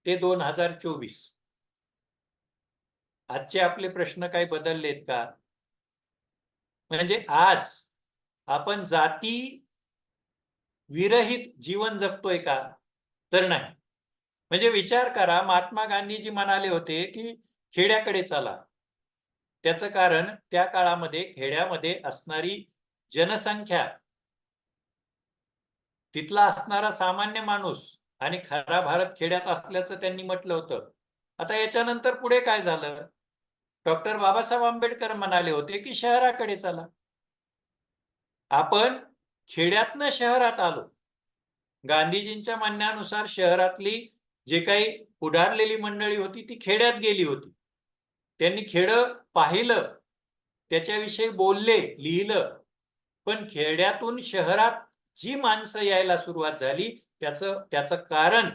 ते 2024 आजचे आपले प्रश्न काही बदललेत का? म्हणजे आज आपण जाती विरहित जीवन जगतोय का? तर नाही. म्हणजे विचार करा, महात्मा गांधीजी म्हणाले होते की खेड्याकडे चला. त्याचं कारण त्या काळामध्ये खेड्यामध्ये असणारी जनसंख्या, तिथला असणारा सामान्य माणूस आणि खरा भारत खेड्यात असल्याचं त्यांनी म्हटलं होतं. आता याच्यानंतर पुढे काय झालं? डॉक्टर बाबासाहेब आंबेडकर म्हणाले होते की शहराकडे चला. आपण खेड्यातनं शहरात आलो. गांधीजींच्या म्हणण्यानुसार शहरातली जे काही पुढारलेली मंडळी होती ती खेड्यात गेली होती. त्यांनी खेडं पाहिलं, त्याच्याविषयी बोलले, लिहिलं. पण खेड्यातून शहरात जी माणसं यायला सुरुवात झाली त्याचं कारण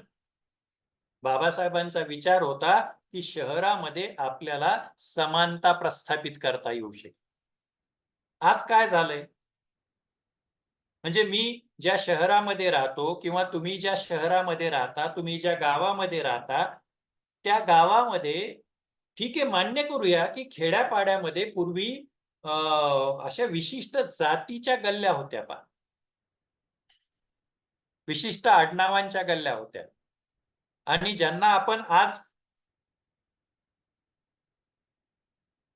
बाबासाहेबांचा विचार होता की शहरामध्ये आपल्याला समानता प्रस्थापित करता येऊ शकेल. आज काय झालंय? म्हणजे मी ज्या शहरामध्ये राहतो किंवा तुम्ही ज्या शहरामध्ये राहता, तुम्ही ज्या गावामध्ये राहता, त्या गावामध्ये ठीक आहे, मान्य करूया की खेड्यापाड्यामध्ये पूर्वी अशा विशिष्ट जातीच्या गल्ल्या होत्या पहा. विशिष्ट आडनावांच्या गल्ल्या होत्या आणि ज्यांना आपण आज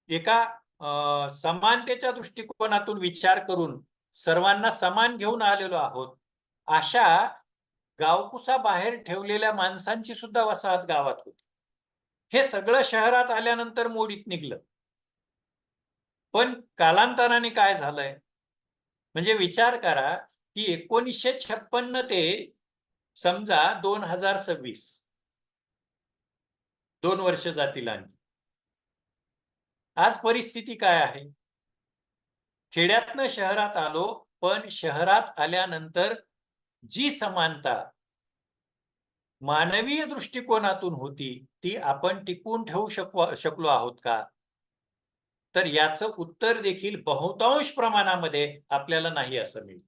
एका समानतेच्या दृष्टिकोनातून विचार करून सर्वांना समान घेऊन आलेलो आहोत. अशा गावकुसा बाहेर ठेवलेल्या माणसांची सुद्धा वसाहत गावात होती. हे सगळं शहरात आल्यानंतर मोडीत निघलं. पण कालांतराने काय झालंय? म्हणजे विचार करा की 1956 ते समजा 2026 2 वर्ष जातील आणखी. आज परिस्थिती काय आहे? खेड्यातनं शहरात आलो, पण शहरात आल्यानंतर जी समानता मानवीय दृष्टिकोनातून होती ती आपण टिकवून ठेवू शकलो आहोत का? तर याचं उत्तर देखील बहुतांश प्रमाणामध्ये आपल्याला नाही असं मिळतं.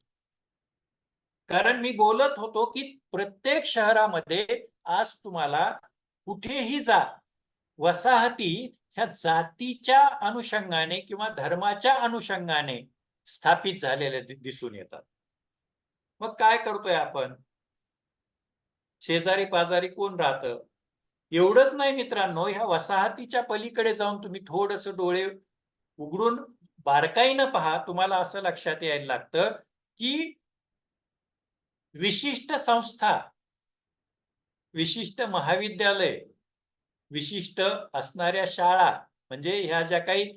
कारण मी बोलत होतो की प्रत्येक शहरामध्ये आज तुम्हाला कुठेही जा, वसाहती ह्या जातीच्या अनुषंगाने किंवा धर्माच्या अनुषंगाने स्थापित झालेल्या दिसून येतात. मग काय करतोय आपण? शेजारी पाजारी कोण राहतं? एवढंच नाही मित्रांनो, ह्या वसाहतीच्या पलीकडे जाऊन तुम्ही थोडस डोळे उघडून बारकाईनं पहा, तुम्हाला असं लक्षात यायला लागतं की विशिष्ट संस्था, विशिष्ट महाविद्यालय, विशिष्ट असणाऱ्या शाळा, म्हणजे ह्या ज्या काही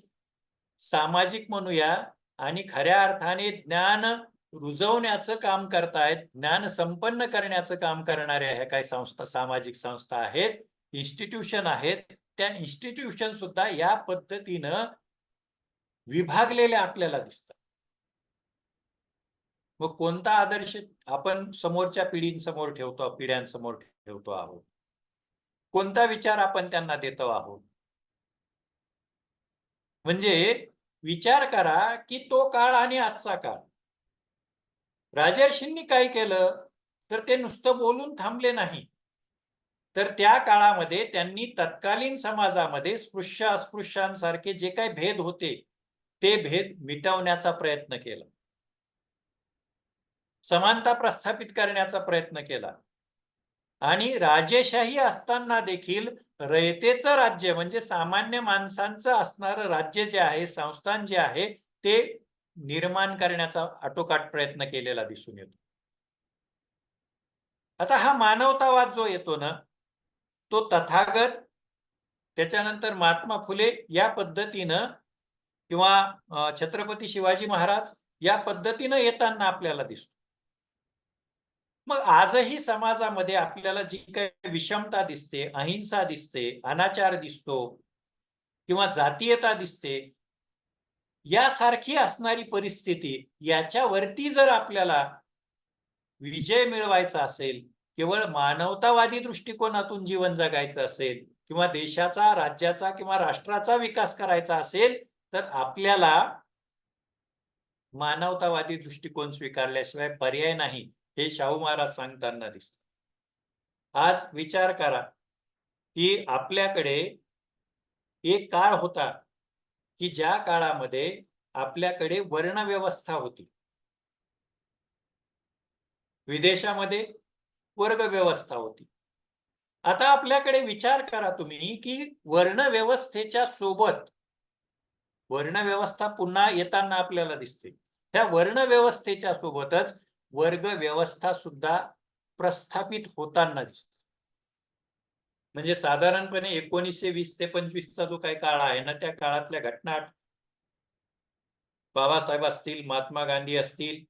सामाजिक म्हणूया आणि खऱ्या अर्थाने ज्ञान रुजवण्याचं काम करतायत, ज्ञान संपन्न करण्याचं काम करणाऱ्या ह्या काही संस्था, सामाजिक संस्था आहेत, इन्स्टिट्यूशन आहेत, त्या इन्स्टिट्यूशन सुद्धा या पद्धतीनं विभागलेले आपल्याला दिसतात. मग कोणता आदर्श आपण समोरच्या पिढ्यांसमोर ठेवतो आहोत? कोणता विचार आपण त्यांना देतो आहोत? म्हणजे विचार करा की तो काळ आणि आजचा काळ. राजर्षींनी काय केलं तर ते नुसतं बोलून थांबले नाही, तर त्या काळामध्ये त्यांनी तत्कालीन समाजामध्ये स्पृश्य अस्पृश्यांसारखे जे काही भेद होते ते भेद मिटवण्याचा प्रयत्न केला, समानता प्रस्थापित करण्याचा प्रयत्न केला. आणि राजेशाही असताना देखील रयतेचं राज्य म्हणजे सामान्य माणसांचं असणारं राज्य जे आहे, संस्थान जे आहे, ते निर्माण करण्याचा आटोकाट प्रयत्न केलेला दिसून येतो. आता हा मानवतावाद जो येतो ना, तो तथागत, त्याच्यानंतर महात्मा फुले या पद्धतीनं किंवा छत्रपती शिवाजी महाराज या पद्धतीनं येताना आपल्याला दिसतो. मग आजही समाजामध्ये आपल्याला जी काही विषमता दिसते, अहिंसा दिसते, अनाचार दिसतो किंवा जातीयता दिसते, यासारखी असणारी परिस्थिती, याच्यावरती जर आपल्याला विजय मिळवायचा असेल, केवळ मानवतावादी दृष्टिकोनातून जीवन जगायचं असेल किंवा देशाचा, राज्याचा किंवा राष्ट्राचा विकास करायचा असेल, तर आपल्याला मानवतावादी दृष्टिकोन स्वीकारल्याशिवाय पर्याय नाही, हे शाहू महाराज सांगताना दिसतं. आज विचार करा की आपल्याकडे एक काळ होता की ज्या काळामध्ये आपल्याकडे वर्णव्यवस्था होती. विदेशामध्ये वर्गव्यवस्था होती. आता आपल्याकडे विचार करा तुम्ही की वर्णव्यवस्थेच्या सोबत वर्णव्यवस्था पुन्हा येताना आपल्याला दिसते. त्या वर्णव्यवस्थेच्या सोबतच वर्गव्यवस्था सुद्धा प्रस्थापित होताना दिसते. म्हणजे साधारणपणे 1920 ते 25चा जो काही काळ आहे ना, त्या काळातल्या घटना बाबासाहेब असतील, महात्मा गांधी असतील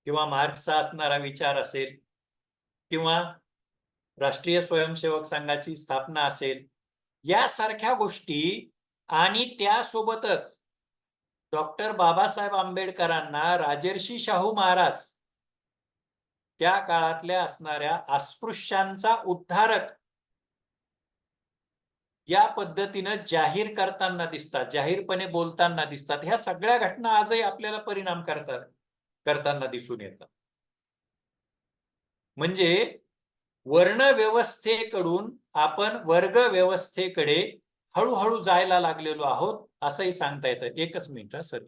किंवा मार्क्सचा असणारा विचार असेल किंवा राष्ट्रीय स्वयंसेवक संघाची स्थापना असेल, यासारख्या गोष्टी आणि त्यासोबतच डॉक्टर बाबासाहेब आंबेडकरांना राजर्षी शाहू महाराज त्या काळातल्या असणाऱ्या अस्पृश्यांचा उद्धारक या पद्धतीनं जाहीर करताना दिसतात, जाहीरपणे बोलताना दिसतात. ह्या सगळ्या घटना आजही आपल्याला परिणाम करताना दिसून येतात. म्हणजे वर्णव्यवस्थेकडून आपण वर्ग व्यवस्थेकडे हळूहळू जायला लागलेलो आहोत, असंही सांगता येतं. एकच मिनिट सर.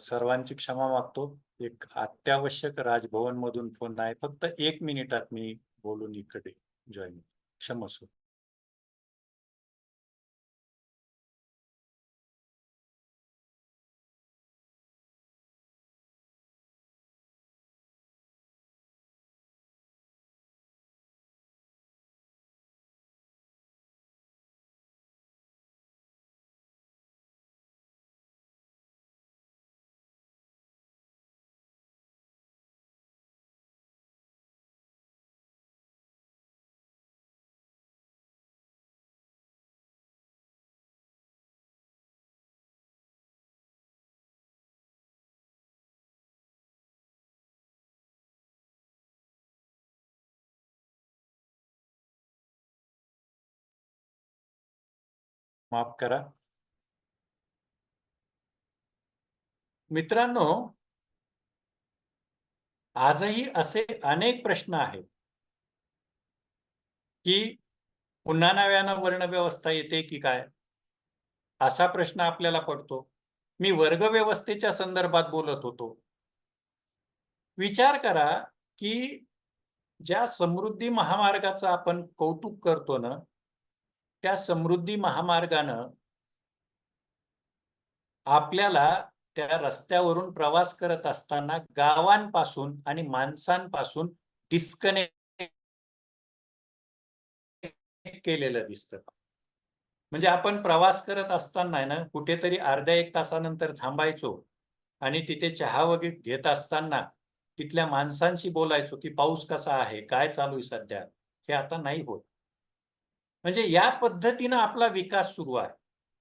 सर्वांची क्षमा मागतो. एक अत्यावश्यक राजभवन मधून फोन आहे. फक्त 1 मिनिटात मी बोलून इकडे जॉईन. क्षमस्व. माफ करा. मित्रांनो, आजही असे अनेक प्रश्न आहेत की पुन्हा नव्यानं वर्णव्यवस्था येते की काय, असा प्रश्न आपल्याला पडतो. मी वर्गव्यवस्थेच्या संदर्भात बोलत होतो. विचार करा की ज्या समृद्धी महामार्गाचं आपण कौतुक करतो ना, त्या समृद्धी महामार्गानं आपल्याला त्या रस्त्यावरून प्रवास करत असताना गावांपासून आणि माणसांपासून डिस्कनेक्ट केलेलं दिसतं. म्हणजे आपण प्रवास करत असताना ना कुठेतरी अर्ध्या एक तासानंतर थांबायचो आणि तिथे चहा वगैरे घेत असताना तिथल्या माणसांशी बोलायचो की पाऊस कसा आहे, काय चालू आहे सध्या. हे आता नाही होत. म्हणजे या पद्धतीनं आपला विकास सुरू आहे.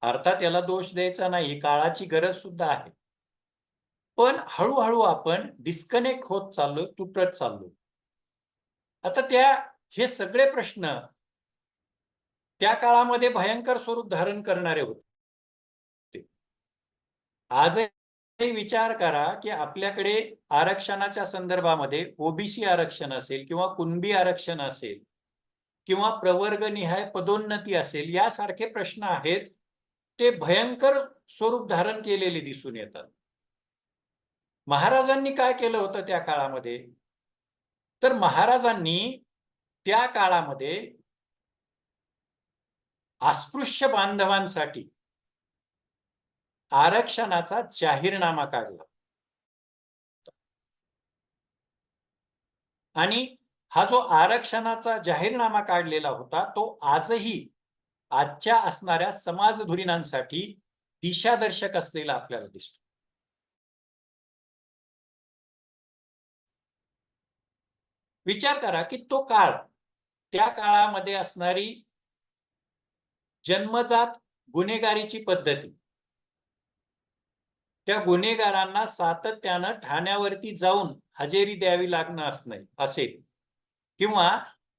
अर्थात याला दोष द्यायचा नाही, काळाची गरज सुद्धा आहे. पण हळूहळू आपण डिस्कनेक्ट होत चाललोय, तुटत चाललोय. आता हे सगळे प्रश्न त्या काळामध्ये भयंकर स्वरूप धारण करणारे होते. आजही विचार करा की आपल्याकडे आरक्षणाच्या संदर्भामध्ये ओबीसी आरक्षण असेल किंवा कुणबी आरक्षण असेल किंवा प्रवर्गनिहाय पदोन्नती असेल, यासारखे प्रश्न आहेत, ते भयंकर स्वरूप धारण केलेले दिसून येतात. महाराजांनी काय केलं होतं त्या काळामध्ये? तर महाराजांनी त्या काळामध्ये अस्पृश्य बांधवांसाठी आरक्षणाचा जाहीरनामा काढला. आणि हा जो आरक्षणाचा जाहीरनामा काढलेला होता, तो आजही आजच्या असणाऱ्या समाज धुरीणांसाठी दिशादर्शक असलेला आपल्याला दिसतो. विचार करा की तो काळ, त्या काळामध्ये असणारी जन्मजात गुन्हेगारीची पद्धती, त्या गुन्हेगारांना सातत्यानं ठाण्यावरती जाऊन हजेरी द्यावी लागणं असेल किंवा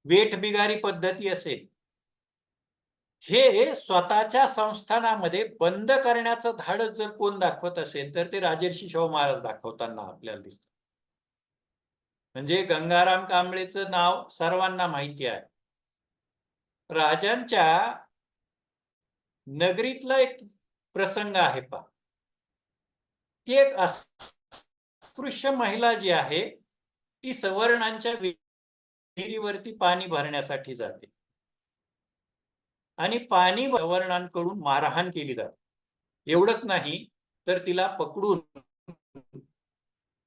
वेठबिगारी पद्धती असेल, हे स्वतःच्या संस्थानामध्ये बंद करण्याचं धाडस जर कोण दाखवत असेल तर ते राजर्षी शाहू महाराज दाखवताना आपल्याला दिसतं. म्हणजे गंगाराम कांबळेचं नाव सर्वांना माहिती आहे. राजांच्या नगरीतला एक प्रसंग आहे पहा, की एक अस्पृश्य महिला जी आहे ती सवर्णांच्या विहिरीवरती पाणी भरण्यासाठी जाते आणि पाणी सवर्णांकडून मारहाण केली जाते. एवढंच नाही तर तिला पकडून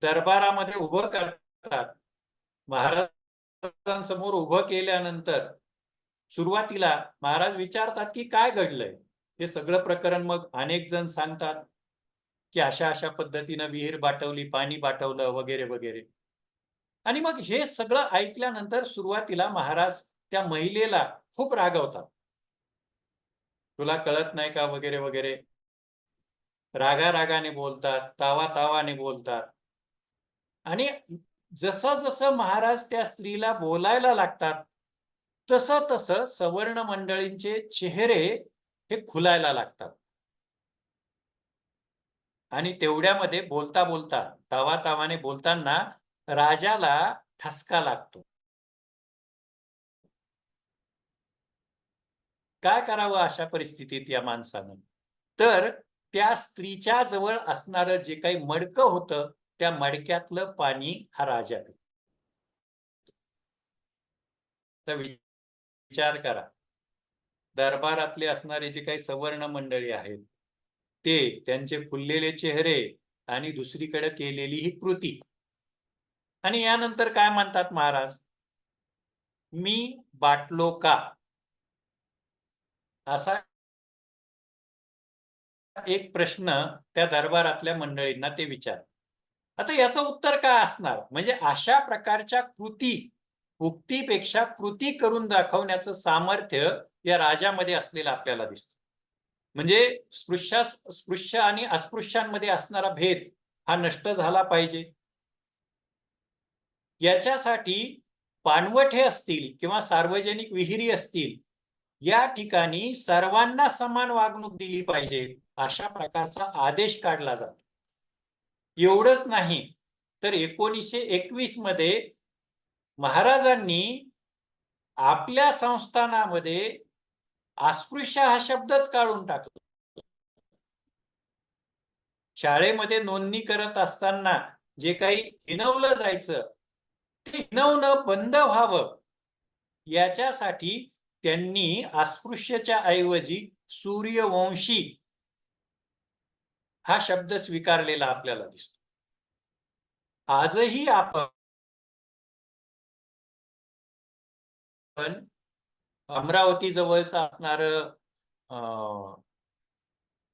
दरबारामध्ये उभं करतात. महाराजांसमोर उभं केल्यानंतर सुरुवातीला महाराज विचारतात की काय घडलंय. हे सगळं प्रकरण मग अनेक जण सांगतात की अशा अशा पद्धतीनं विहीर बाटवली, पाणी बाटवलं वगैरे वगैरे. आणि मग हे सगळं ऐकल्यानंतर सुरुवातीला महाराज त्या महिलेला खूप रागवतात. तुला कळत नाही का वगैरे वगैरे, रागारागाने बोलतात, तावातावाने बोलतात. आणि जसं जसं महाराज त्या स्त्रीला बोलायला लागतात तसं तसं सवर्ण मंडळींचे चेहरे हे खुलायला लागतात. आणि तेवढ्यामध्ये बोलता बोलता, तावातावाने बोलताना राजाला ठसका लागतो. काय करावं अशा परिस्थितीत या माणसानं? तर त्या स्त्रीच्या जवळ असणारं जे काही मडकं होतं, त्या मडक्यातलं पाणी हा राजा पितो. तर विचार करा, दरबारातले असणारे जे काही सवर्ण मंडळी आहेत, ते त्यांचे फुललेले चेहरे आणि दुसरीकडे केलेली ही कृती. आणि यानंतर काय म्हणतात महाराज? मी बाटलो का? असा एक प्रश्न त्या दरबारातल्या मंडळींना ते विचार. आता याचं उत्तर काय असणार? म्हणजे अशा प्रकारच्या कृती, उक्तीपेक्षा कृती करून दाखवण्याचं सामर्थ्य या राजामध्ये असलेलं आपल्याला दिसतं. म्हणजे स्पृश्य आणि अस्पृश्यांमध्ये असणारा भेद हा नष्ट झाला पाहिजे. याच्यासाठी पाणवठे असतील किंवा सार्वजनिक विहिरी असतील, या ठिकाणी सर्वांना समान वागणूक दिली पाहिजे अशा प्रकारचा आदेश काढला जातो. एवढंच नाही तर 1921 मध्ये महाराजांनी आपल्या संस्थानामध्ये अस्पृश्य हा शब्दच काढून टाकला. शाळेमध्ये नोंदणी करत असताना जे काही हिणवलं जायचं ते हिणवणं बंद व्हावं याच्यासाठी त्यांनी अस्पृश्यच्या ऐवजी सूर्यवंशी हा शब्द स्वीकारलेला आपल्याला दिसतो. आजही आपण अमरावती जवळचं असणारं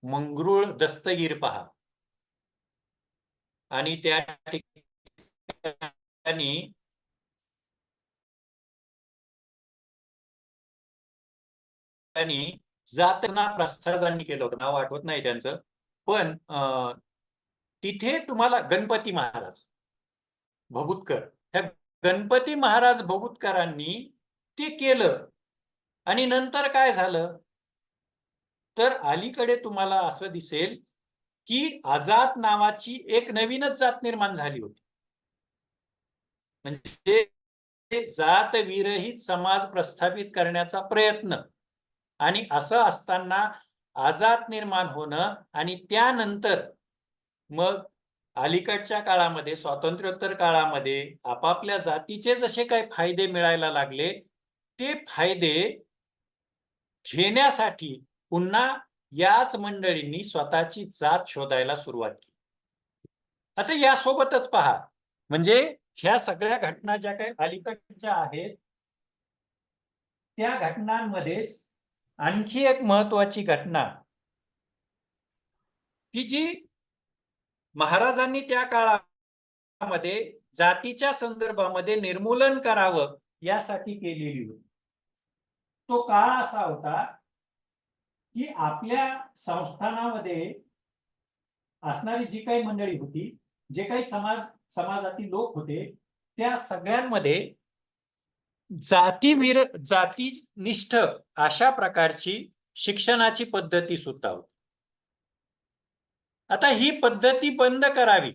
मंगरुळ दस्तगीर पहा आणि त्या ठिकाणी जातना प्रस्थानांनी केलं होतं, नाव आठवत नाही त्यांचं, पण तिथे तुम्हाला गणपती महाराज भगुतकर, ह्या गणपती महाराज भगुतकरांनी ते केलं आणि नंतर काय झालं तर अलीकडे तुम्हाला असं दिसेल की आजात नावाची एक नवीनच जात निर्माण झाली होती. म्हणजे जात विरहित समाज प्रस्थापित करण्याचा प्रयत्न आणि असं असताना आजात निर्माण होणं आणि त्यानंतर मग अलीकडच्या काळामध्ये स्वातंत्र्योत्तर काळामध्ये आपापल्या जातीचे जसे काही फायदे मिळायला लागले ते फायदे घेण्यासाठी पुन्हा याच मंडळींनी स्वतःची जात शोधायला सुरुवात केली. आता यासोबतच पहा म्हणजे ह्या सगळ्या घटना ज्या काही अलीकडच्या आहेत त्या घटनांमध्येच आणखी एक महत्वाची घटना की जी महाराजांनी त्या काळामध्ये जातीच्या संदर्भामध्ये निर्मूलन करावं यासाठी केलेली होती. तो काळ असा होता की आपल्या संस्थानामध्ये असणारी जी काही मंडळी होती, जे काही समाजातील लोक होते, त्या सगळ्यांमध्ये जातीनिष्ठ अशा प्रकारची शिक्षणाची पद्धती सुद्धा होती. आता ही पद्धती बंद करावी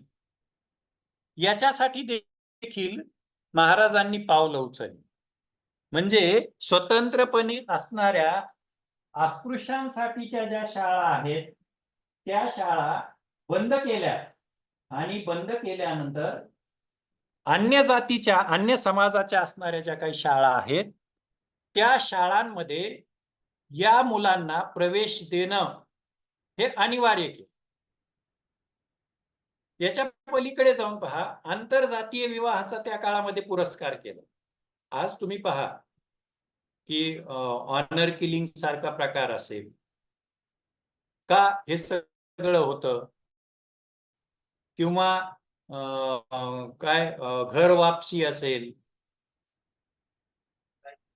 याच्यासाठी देखील महाराजांनी पावलं उचलली. म्हणजे स्वतंत्रपणे असणाऱ्या अस्पृश्यांसाठीच्या ज्या शाळा आहेत त्या शाळा बंद केल्या आणि बंद केल्यानंतर अन्य जातीच्या अन्य समाजाच्या असणाऱ्या ज्या काही शाळा आहेत त्या शाळांमध्ये या मुलांना प्रवेश देणं हे अनिवार्य केलं. याच्या पलीकडे जाऊन पहा आंतरजातीय विवाहाचा त्या काळामध्ये पुरस्कार केला. आज तुम्ही पहा की ऑनर किलिंग सारखा प्रकार असेल का हे सगळं होतं किंवा घर वापसी असेल,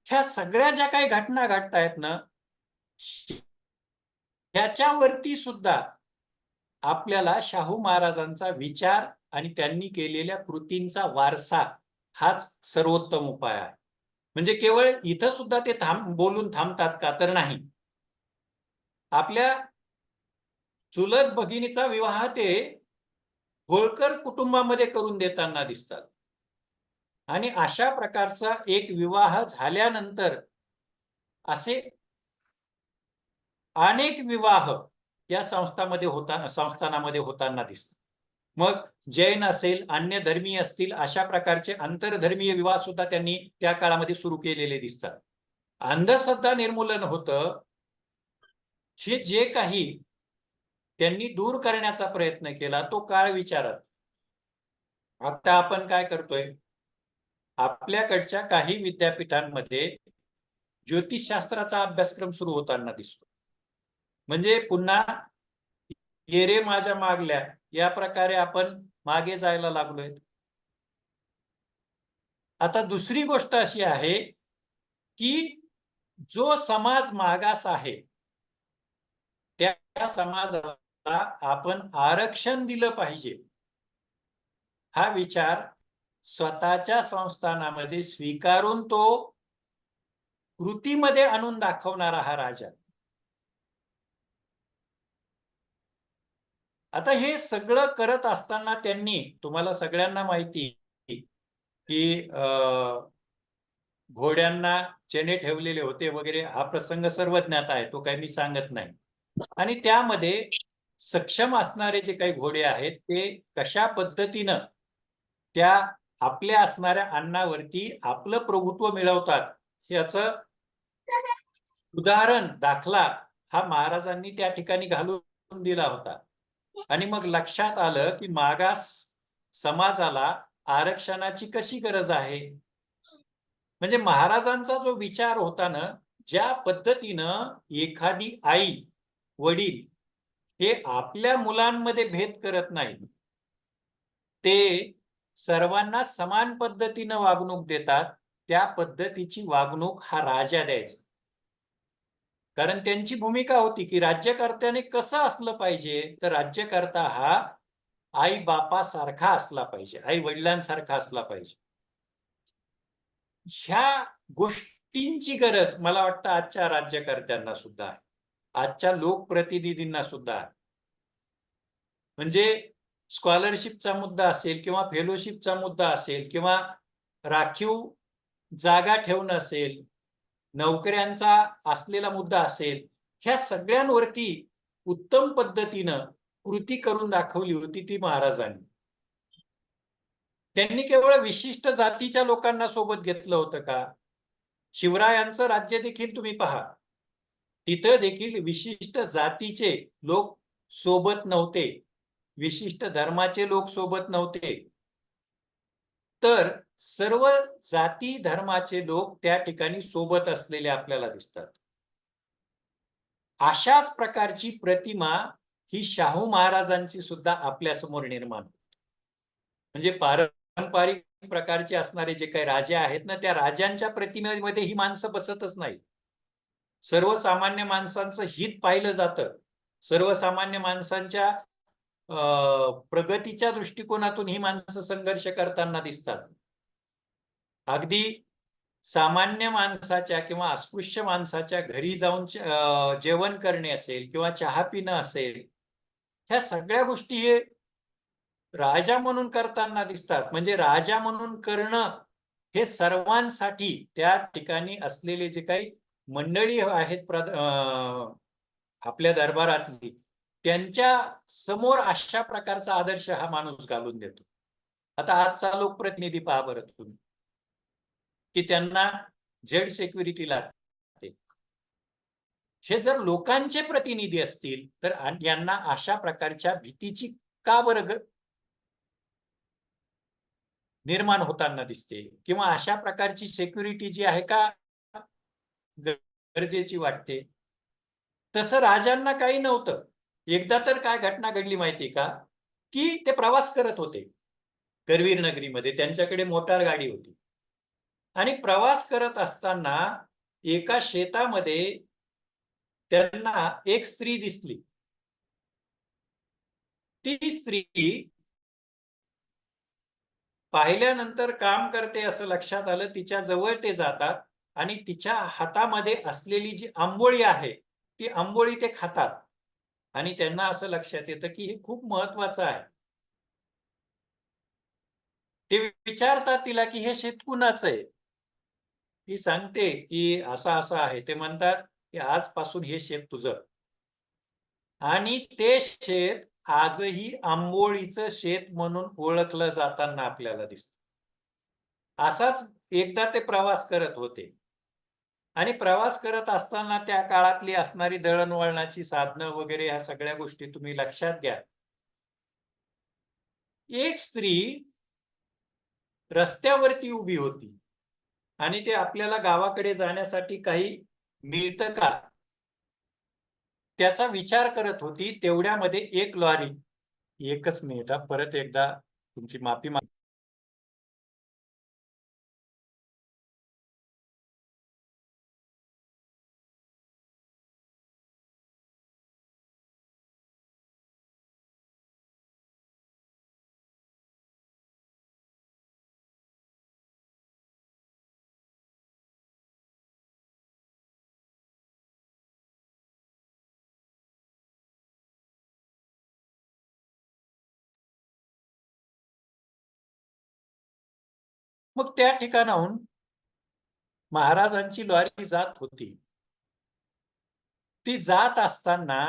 ह्या सगळ्या ज्या काही घटना घडतायत ना ह्याच्यावरती सुद्धा आपल्याला शाहू महाराजांचा विचार आणि त्यांनी केलेल्या कृतींचा वारसा हाच सर्वोत्तम उपाय आहे. म्हणजे केवळ इथं सुद्धा ते बोलून थांबतात का तर नाही. आपल्या चुलत भगिनीचा विवाह ते होळकर कुटुंबामध्ये करून देताना दिसतात आणि अशा प्रकारचा एक विवाह झाल्यानंतर असे अनेक विवाह या संस्थानामध्ये होताना दिसतात. मग जैन असेल अन्य धर्मीय असतील अशा प्रकारचे आंतरधर्मीय विवाह सुद्धा त्यांनी त्या काळामध्ये सुरू केलेले दिसतात. अंधश्रद्धा निर्मूलन होतं हे जे काही त्यांनी दूर करण्याचा प्रयत्न केला तो काळ विचारात. आता आपण काय करतोय आपल्याकडच्या काही विद्यापीठांमध्ये ज्योतिषशास्त्राचा अभ्यासक्रम सुरू होताना दिसतो. म्हणजे पुन्हा ये रे माझ्या मागल्या या प्रकारे आपण मागे जायला लागलोय. आता दुसरी गोष्ट अशी आहे की जो समाज मागास आहे त्या समाजाला आपण आरक्षण दिलं पाहिजे हा विचार स्वतःच्या संस्थानामध्ये स्वीकारून तो कृतीमध्ये आणून दाखवणारा हा राजा. आता हे सगळं करत असताना त्यांनी, तुम्हाला सगळ्यांना माहिती की घोड्यांना चेने ठेवलेले होते वगैरे, हा प्रसंग सर्व ज्ञात आहे, तो काही मी सांगत नाही. आणि त्यामध्ये सक्षम असणारे जे काही घोडे आहेत ते कशा पद्धतीनं त्या आपल्या असणाऱ्या अन्नावरती आपलं प्रभुत्व मिळवतात याचं उदाहरण, दाखला हा महाराजांनी त्या ठिकाणी घालून दिला होता. आणि मग लक्षात आलं की मागास समाजाला आरक्षणाची कशी गरज आहे. म्हणजे महाराजांचा जो विचार होता ना, ज्या पद्धतीनं एखादी आई वडील हे आपल्या मुलांमध्ये भेद करत नाही, ते सर्वांना समान पद्धतीनं वागणूक देतात, त्या पद्धतीची वागणूक हा राजा द्यायचा. कारण त्यांची भूमिका होती की राज्यकर्त्याने कसं असलं पाहिजे, तर राज्यकर्ता हा आई बापासारखा असला पाहिजे, आई वडिलांसारखा असला पाहिजे. ह्या गोष्टींची गरज मला वाटतं आजच्या राज्यकर्त्यांना सुद्धा आहे, आजच्या लोकप्रतिनिधींना सुद्धा आहे. म्हणजे स्कॉलरशिपचा मुद्दा असेल किंवा फेलोशिपचा मुद्दा असेल किंवा राखीव जागा ठेवणं असेल, नोकऱ्यांचा असलेला मुद्दा असेल, ह्या सगळ्यांवरती उत्तम पद्धतीनं कृती करून दाखवली होती ती महाराजांनी. त्यांनी केवळ विशिष्ट जातीच्या लोकांना सोबत घेतलं होतं का? शिवरायांचं राज्य देखील तुम्ही पहा, तिथं देखील विशिष्ट जातीचे लोक सोबत नव्हते, विशिष्ट धर्माचे लोक सोबत नव्हते, तर सर्व जाती धर्माचे लोक त्या ठिकाणी सोबत असलेले आपल्याला दिसतात. अशाच प्रकारची प्रतिमा ही शाहू महाराजांची सुद्धा आपल्या समोर निर्माण होते. म्हणजे पारंपरिक प्रकारचे असणारे जे काही राजे आहेत ना, त्या राजांच्या प्रतिमेमध्ये ही माणसं बसतच नाही. सर्वसामान्य माणसांचं हित पाहिलं जातं, सर्वसामान्य माणसांच्या प्रगतीच्या दृष्टिकोनातून ही माणसं संघर्ष करताना दिसतात. अगदी सामान्य माणसाच्या किंवा अस्पृश्य माणसाच्या घरी जाऊन जेवण करणे असेल किंवा चहा पिणं असेल, ह्या सगळ्या गोष्टी हे राजा म्हणून करताना दिसतात. म्हणजे राजा म्हणून करणं हे सर्वांसाठी त्या ठिकाणी असलेले जे काही मंडळी आहेत आपल्या दरबारातली, त्यांच्या समोर अशा प्रकारचा आदर्श हा माणूस घालून देतो. आता आजचा लोकप्रतिनिधी पहा बरं तुम्ही, की त्यांना झेड सिक्युरिटी लागते. हे जर लोकांचे प्रतिनिधी असतील तर यांना अशा प्रकारच्या भीतीची का बरं निर्माण होताना दिसते, किंवा अशा प्रकारची सिक्युरिटी जी आहे का गरजेची वाटते. तसं राजांना काही नव्हतं. एकदा तर काय घटना घडली माहिती का, की ते प्रवास करत होते करवीर नगरीमध्ये, त्यांच्याकडे मोटार गाडी होती आणि प्रवास करत असताना एका शेतामध्ये त्यांना एक स्त्री दिसली. ती स्त्री पाहिल्यानंतर काम करते असं लक्षात आलं. तिच्या जवळ ते जातात आणि तिच्या हातामध्ये असलेली जी आंबोळी आहे, ती आंबोळी ते खातात आणि त्यांना असं लक्षात येतं की हे खूप महत्वाचं आहे. ते विचारतात तिला की हे शेत कुणाचं आहे? ती सांगते की असं असं आहे. ते म्हणतात की आजपासून हे शेत तुझं. आणि ते शेत आजही आंबोळीचं शेत म्हणून ओळखलं जाताना आपल्याला दिसतं. असाच एकदा ते प्रवास करत होते आणि प्रवास करत असताना त्या काळातली असणारी दळणवळणाची साधनं वगैरे ह्या सगळ्या गोष्टी तुम्ही लक्षात घ्या. एक स्त्री रस्त्यावरती उभी होती आणि ते आपल्याला गावाकडे जाण्यासाठी काही मिळतं का, त्याचा विचार करत होती. तेवढ्यामध्ये एक लॉरी, एकच मिनिट परत एकदा तुमची माफी मग त्या ठिकाणाहून महाराजांची लॉरी जात होती. ती जात असताना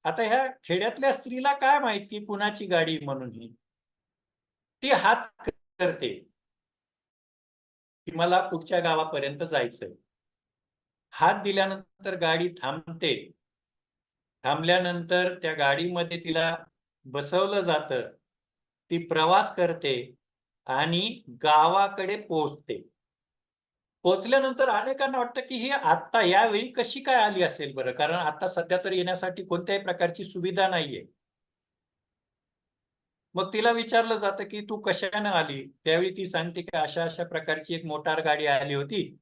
आता ह्या खेड्यातल्या स्त्रीला काय माहित की कुणाची गाडी म्हणून ही. ती हात करते की मला पुढच्या गावापर्यंत जायचंय. हात दिल्यानंतर गाडी थांबते. थांबल्यानंतर त्या गाडीमध्ये तिला बसवलं जातं. ती प्रवास करते आणि गावाकडे पोहोचते. पोहोचल्यानंतर अनेकांना वाटतं की ही आता यावेळी कशी काय आली असेल बरं, कारण आता सध्या तर येण्यासाठी कोणत्याही प्रकारची सुविधा नाहीये. मग तिला विचारलं जातं की तू कशाने आली. त्यावेळी ती सांगते की अशा अशा प्रकारची एक मोटार गाडी आली होती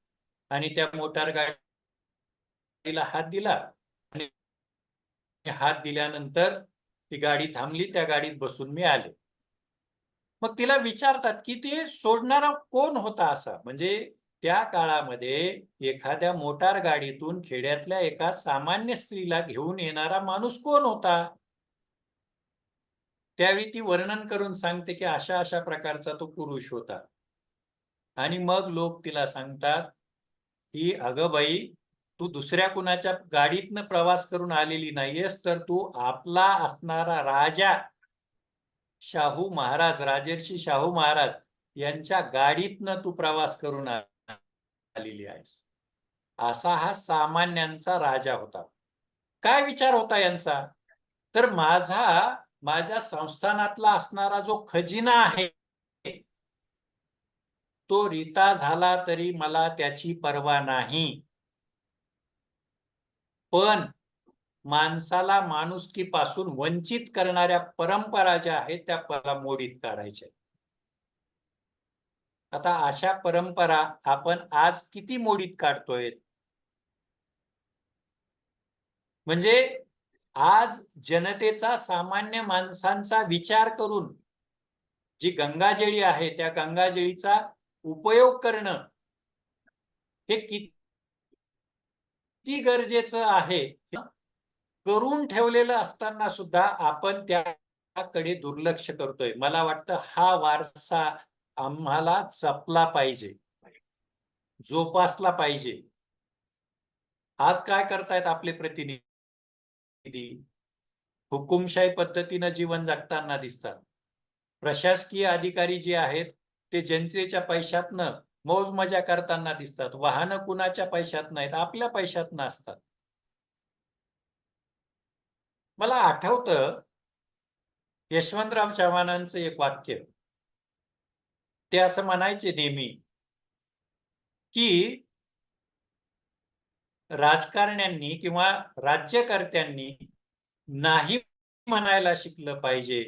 आणि त्या मोटार गाडीला हात दिला आणि हात दिल्यानंतर ती गाडी थांबली. त्या गाडीत बसून मी आले. मग तिला विचारतात की ते सोडणारा कोण होता असा. म्हणजे त्या काळामध्ये एखाद्या मोटार गाडीतून खेड्यातल्या एका सामान्य स्त्रीला घेऊन येणारा माणूस कोण होता. त्यावेळी ती वर्णन करून सांगते की अशा अशा प्रकारचा तो पुरुष होता. आणि मग लोक तिला सांगतात की अगं बाई, तू दुसऱ्या कुणाच्या गाडीतनं प्रवास करून आलेली नाहीयेस, तर तू आपला असणारा राजा शाहू महाराज, राजर्षी शाहू महाराज यांच्या गाडीतनं तू प्रवास करून आलेली आहेस. असा हा सामान्यांचा राजा होता. काय विचार होता यांचा? तर माझ्या संस्थानातला असणारा जो खजिना आहे तो रिता झाला तरी मला त्याची पर्वा नाही. पण माणसाला माणुसकीपासून वंचित करणाऱ्या परंपरा ज्या आहेत त्या मला मोडीत काढायच्या. आता अशा परंपरा आपण आज किती मोडीत काढतोय? म्हणजे आज जनतेचा, सामान्य माणसांचा विचार करून जी गंगाजळी आहे त्या गंगाजळीचा उपयोग करणं हे किती गरजेचं आहे. करून ठेवलेलं असताना सुद्धा आपण त्याकडे दुर्लक्ष करतोय. मला वाटतं हा वारसा आम्हाला जपला पाहिजे, जोपासला पाहिजे. आज काय करतायत आपले प्रतिनिधी? हुकुमशाही पद्धतीनं जीवन जगताना दिसतात. प्रशासकीय अधिकारी जे आहेत ते जनतेच्या पैशातनं मौज मजा करताना दिसतात. वाहनं कुणाच्या पैशात नाहीत, आपल्या पैशातनं असतात. मला आठवतं यशवंतराव चव्हाणांचं एक वाक्य. ते असं म्हणायचे नेहमी की राजकारण्यांनी किंवा राज्यकर्त्यांनी नाही म्हणायला शिकलं पाहिजे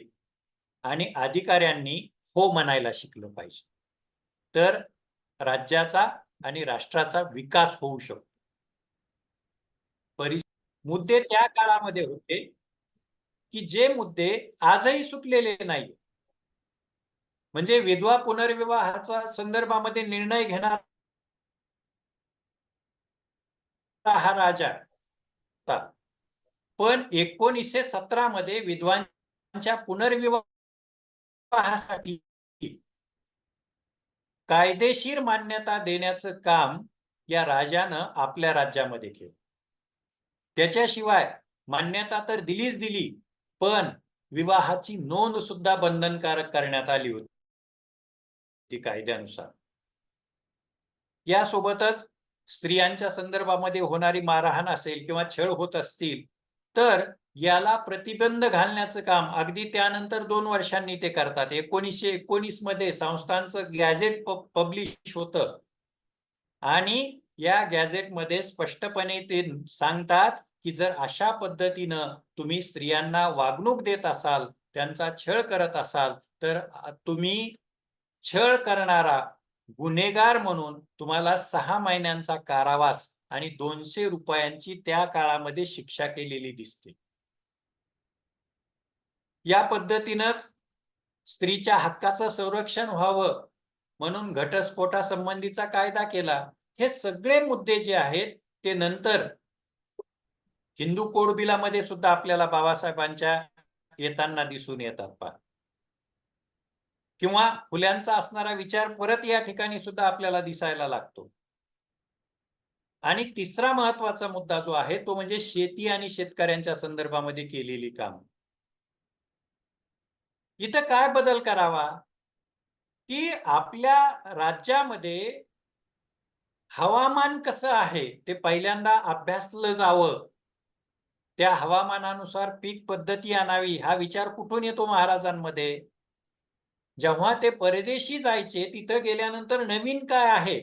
आणि अधिकाऱ्यांनी हो म्हणायला शिकलं पाहिजे. तर राज्याचा आणि राष्ट्राचा विकास होऊ शकतो. मुद्दे त्या काळामध्ये होते की जे मुद्दे आजही सुटलेले नाही. म्हणजे विधवा पुनर्विवाहाच्या संदर्भामध्ये निर्णय घेणारा हा राजा होता. पण 1917 मध्ये विधवांच्या पुनर्विवाहासाठी कायदेशीर मान्यता देण्याचं काम या राजानं आपल्या राज्यामध्ये केलं. त्याच्याशिवाय मान्यता तर दिलीच दिली, पण विवाहाची नोंद सुद्धा बंधनकारक करण्यात आली होती कायद्यानुसार. यासोबतच स्त्रियांच्या संदर्भामध्ये होणारी मारहाण असेल किंवा छळ होत असतील तर याला प्रतिबंध घालण्याचं काम अगदी त्यानंतर 2 वर्षांनी ते करतात. 1919 मध्ये संस्थांचं गॅझेट पब्लिश होतं आणि या गॅझेटमध्ये स्पष्टपणे ते सांगतात की जर अशा पद्धतीनं तुम्ही स्त्रियांना वागणूक देत असाल, त्यांचा छळ करत असाल, तर तुम्ही छळ करणारा गुन्हेगार म्हणून तुम्हाला 6 महिन्यांचा कारावास आणि 200 रुपयांची त्या काळामध्ये शिक्षा केलेली दिसते. या पद्धतीनंच स्त्रीच्या हक्काचं संरक्षण व्हावं म्हणून घटस्फोटासंबंधीचा कायदा केला. हे सगळे मुद्दे जे आहेत ते नंतर हिंदू कोड बिलामध्ये सुद्धा आपल्याला बाबासाहेबांच्या येताना दिसून येतात. किंवा फुल्यांचा असणारा विचार परत या ठिकाणी सुद्धा आपल्याला दिसायला लागतो. आणि तिसरा महत्वाचा मुद्दा जो आहे तो म्हणजे शेती आणि शेतकऱ्यांच्या संदर्भामध्ये केलेली काम. इथं काय बदल करावा की आपल्या राज्यामध्ये हवामान कसं आहे ते पहिल्यांदा अभ्यासलं जावं. त्या हवामानानुसार पीक पद्धती आणावी हा विचार कुठून येतो महाराजांमध्ये? जेव्हा ते परदेशी जायचे तिथं गेल्यानंतर नवीन काय आहे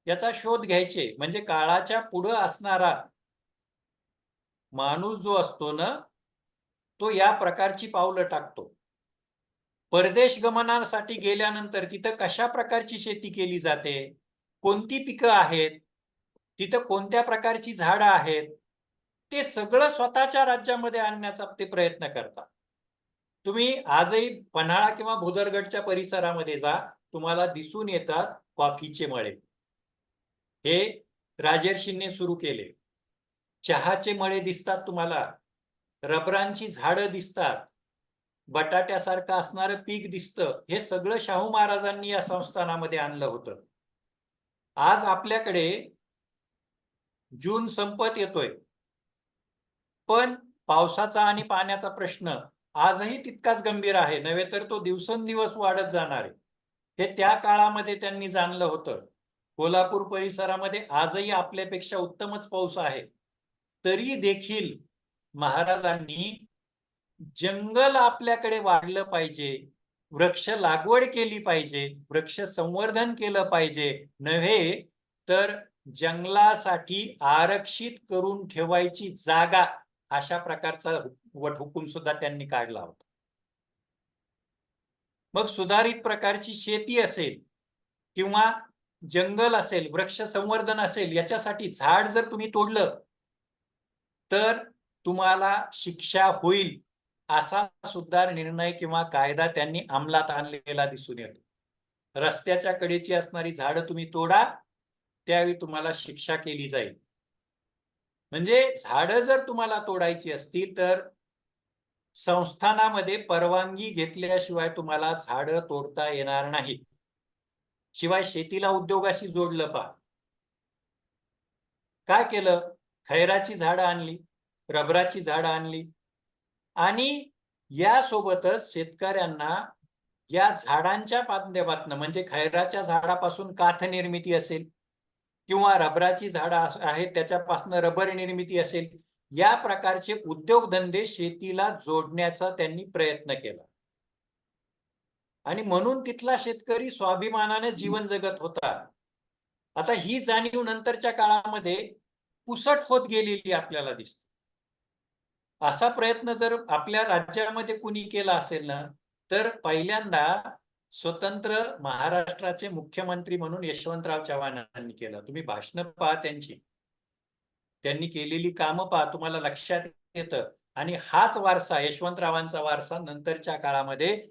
याचा शोध घ्यायचे. म्हणजे काळाच्या पुढं असणारा माणूस जो असतो ना तो या प्रकारची पावलं टाकतो. परदेश गमनासाठी गेल्यानंतर तिथं कशा प्रकारची शेती केली जाते, कोणती पिकं आहेत, तिथं कोणत्या प्रकारची झाडं आहेत, ते सगळं स्वतःच्या राज्यामध्ये आणण्याचा ते प्रयत्न करतात. तुम्ही आजही पन्हाळा किंवा भुदरगडच्या परिसरामध्ये जा, तुम्हाला दिसून येतात कॉफीचे मळे. हे राजर्षींनी सुरू केले. चहाचे मळे दिसतात तुम्हाला, रबरांची झाडं दिसतात, बटाट्यासारखं असणारं पीक दिसतं. हे सगळं शाहू महाराजांनी या संस्थानामध्ये आणलं होतं. आज आपल्याकडे जून संपत येतोय, पण पावसाचा आणि पाण्याचा प्रश्न आजही तितकाच गंभीर आहे, नव्हे तर तो दिवसेंदिवस वाढत जाणार आहे. हे त्या काळामध्ये त्यांनी जाणलं होतं. कोल्हापूर परिसरामध्ये आजही आपल्यापेक्षा उत्तमच पाऊस आहे. तरी देखील महाराजांनी जंगल आपल्याकडे वाढलं पाहिजे, वृक्ष लागवड केली पाहिजे, वृक्ष संवर्धन केलं पाहिजे, नव्हे तर जंगलासाठी आरक्षित करून ठेवायची जागा अशा प्रकारचा वटहुकूम सुद्धा त्यांनी काढला होता. मग सुधारित प्रकारची शेती असेल किंवा जंगल असेल, वृक्ष संवर्धन असेल, याच्यासाठी झाड जर तुम्ही तोडलं तर तुम्हाला शिक्षा होईल असा सुद्धा निर्णय किंवा कायदा त्यांनी अंमलात आणलेला दिसून येतो. रस्त्याच्या कडेची असणारी झाडं तुम्ही तोडा, त्यावेळी तुम्हाला शिक्षा केली जाईल. म्हणजे झाडं जर तुम्हाला तोडायची असतील तर संस्थानामध्ये परवानगी घेतल्याशिवाय तुम्हाला झाडं तोडता येणार नाही. शिवाय शेतीला उद्योगाशी जोडलं पहा. काय केलं? खैराची झाडं आणली, रबराची झाडं आणली आणि यासोबतच शेतकऱ्यांना या झाडांच्या माध्यमातून म्हणजे खैराच्या झाडापासून काथ निर्मिती असेल किंवा रबराची झाडं आहेत त्याच्यापासून रबर निर्मिती असेल, या प्रकारचे उद्योगधंदे शेतीला जोडण्याचा त्यांनी प्रयत्न केला. आणि म्हणून तिथला शेतकरी स्वाभिमानाने जीवन जगत होता. आता ही जाणीव नंतरच्या काळामध्ये पुसट होत गेलेली आपल्याला दिसते. असा प्रयत्न जर आपल्या राज्यामध्ये कुणी केला असेल ना तर पहिल्यांदा स्वतंत्र महाराष्ट्राचे मुख्यमंत्री म्हणून यशवंतराव चव्हाणांनी केलं. तुम्ही भाषणं पहा त्यांची, त्यांनी केलेली कामं पहा, तुम्हाला लक्षात येतं. आणि हाच वारसा, यशवंतरावांचा वारसा नंतरच्या काळामध्ये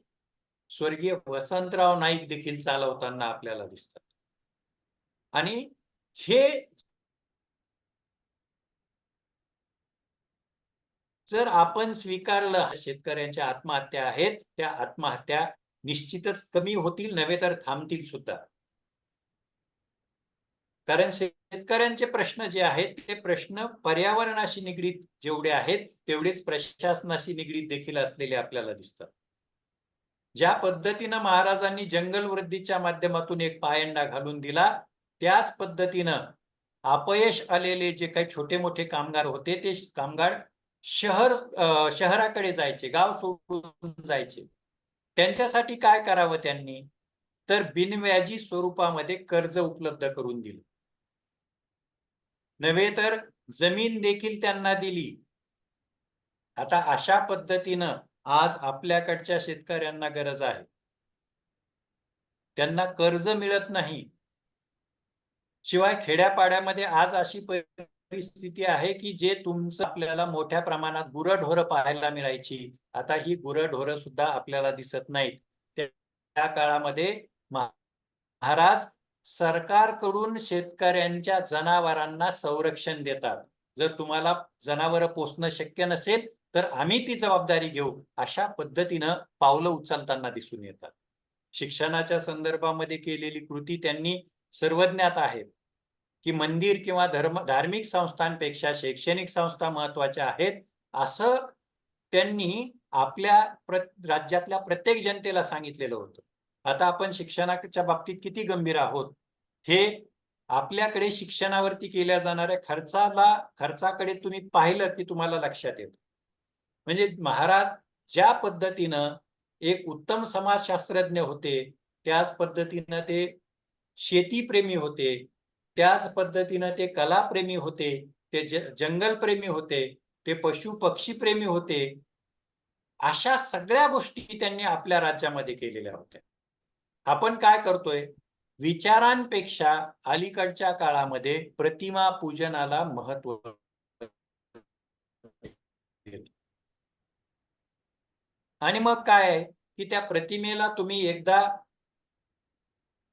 स्वर्गीय वसंतराव नाईक देखील चालवताना आपल्याला दिसतात. आणि हे जर आपण स्वीकारलं शेतकऱ्यांच्या आत्महत्या आहेत, त्या आत्महत्या निश्चितच कमी होतील, नव्हे तर थांबतील सुद्धा. कारण शेतकऱ्यांचे प्रश्न जे आहेत ते प्रश्न पर्यावरणाशी निगडीत जेवढे आहेत तेवढेच प्रशासनाशी निगडीत देखील असलेले आपल्याला दिसतात. ज्या पद्धतीनं महाराजांनी जंगल वृद्धीच्या माध्यमातून एक पायंडा घालून दिला, त्याच पद्धतीनं अपयश आलेले जे काही छोटे मोठे कामगार होते ते कामगार शहराकडे जायचे, गाव सोडून जायचे. त्यांच्यासाठी काय करावं त्यांनी? तर बिनव्याजी स्वरूपामध्ये कर्ज उपलब्ध करून दिलं, नव्हे तर जमीन देखील त्यांना दिली. आता अशा पद्धतीनं आज आपल्याकडच्या शेतकऱ्यांना गरज आहे. त्यांना कर्ज मिळत नाही. शिवाय खेड्यापाड्यामध्ये आज अशी परिस्थिती आहे की जे तुमचं आपल्याला मोठ्या प्रमाणात गुरंढोरं पाहायला मिळायची, आता ही गुरंढोरं सुद्धा आपल्याला दिसत नाहीत. त्या काळामध्ये महाराज सरकारकडून शेतकऱ्यांच्या जनावरांना संरक्षण देतात. जर तुम्हाला जनावरं पोसणं शक्य नसेल तर आम्ही ती जबाबदारी घेऊ, अशा पद्धतीनं पावलं उचलताना दिसून येतात. शिक्षणाच्या संदर्भामध्ये केलेली कृती त्यांनी सर्वज्ञात आहेत की मंदिर किंवा धार्मिक संस्थांपेक्षा शैक्षणिक संस्था महत्वाच्या आहेत, असं त्यांनी आपल्या राज्यातल्या प्रत्येक जनतेला सांगितलेलं होतं. आता आपण शिक्षणाच्या बाबतीत किती गंभीर आहोत हे आपल्याकडे शिक्षणावरती केल्या जाणाऱ्या खर्चाकडे तुम्ही पाहिलं की तुम्हाला लक्षात येतं. म्हणजे महाराज ज्या पद्धतीनं एक उत्तम समाजशास्त्रज्ञ होते, त्याच पद्धतीनं ते शेतीप्रेमी होते, त्याच पद्धतीनं ते कलाप्रेमी होते, ते जंगलप्रेमी होते, ते पशु पक्षी प्रेमी होते. अशा सगळ्या गोष्टी त्यांनी आपल्या राज्यामध्ये केलेल्या होत्या. आपण काय करतोय? विचारांपेक्षा अलीकडच्या काळामध्ये प्रतिमा पूजनाला महत्व आणि मग काय आहे की त्या प्रतिमेला तुम्ही एकदा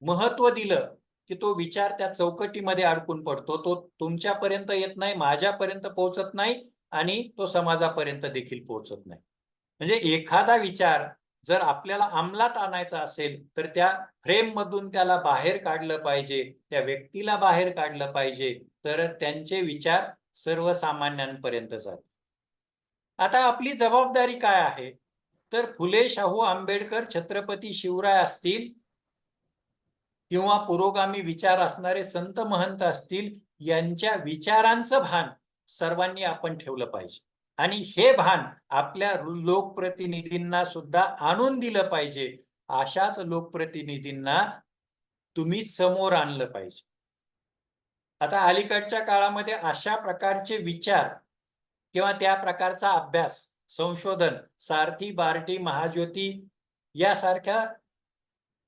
महत्व दिलं की तो विचार त्या चौकटीमध्ये अडकून पडतो, तो तुमच्यापर्यंत येत नाही, माझ्यापर्यंत पोहोचत नाही आणि तो समाजापर्यंत देखील पोहोचत नाही. म्हणजे एखादा विचार जर आपल्याला अंमलात आणायचा असेल तर त्या फ्रेम मधून त्याला बाहेर काढलं पाहिजे, त्या व्यक्तीला बाहेर काढलं पाहिजे, तर त्यांचे विचार सर्वसामान्यांपर्यंत जातात. आता आपली जबाबदारी काय आहे? तर फुले, शाहू, आंबेडकर, छत्रपती शिवराय असतील किंवा पुरोगामी विचार असणारे संत महंत असतील, यांच्या विचारांचं भान सर्वांनी आपण ठेवलं पाहिजे आणि हे भान आपल्या लोकप्रतिनिधींना सुद्धा आणून दिलं पाहिजे. अशाच लोकप्रतिनिधींना तुम्ही समोर आणलं पाहिजे. आता अलीकडच्या काळामध्ये अशा प्रकारचे विचार किंवा त्या प्रकारचा अभ्यास, संशोधन सारथी, बार्टी, महाज्योती यासारख्या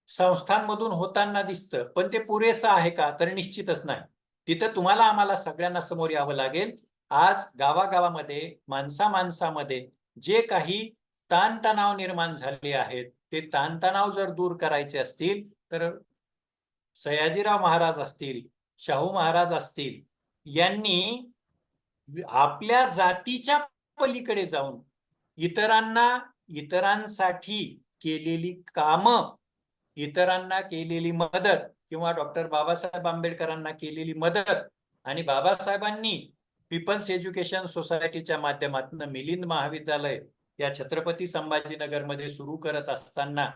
संस्थांमधून होताना दिसतं, पण ते पुरेसं आहे का? तर निश्चितच नाही. तिथं तुम्हाला आम्हाला सगळ्यांना समोर यावं लागेल. आज गावागावामध्ये, माणसामध्ये जे काही ताणतणाव निर्माण झाले आहेत, ते ताणतणाव जर दूर करायचे असतील तर सयाजीराव महाराज असतील, शाहू महाराज असतील, यांनी आपल्या जातीच्या पलीकडे जाऊन इतरांसाठी केलेली कामं, इतरांना केलेली मदत किंवा डॉक्टर बाबासाहेब आंबेडकरांना केलेली मदत आणि बाबासाहेबांनी पीपल्स एज्युकेशन सोसायटीच्या माध्यमातून मिलिंद महाविद्यालय या छत्रपती संभाजीनगरमध्ये सुरू करत असताना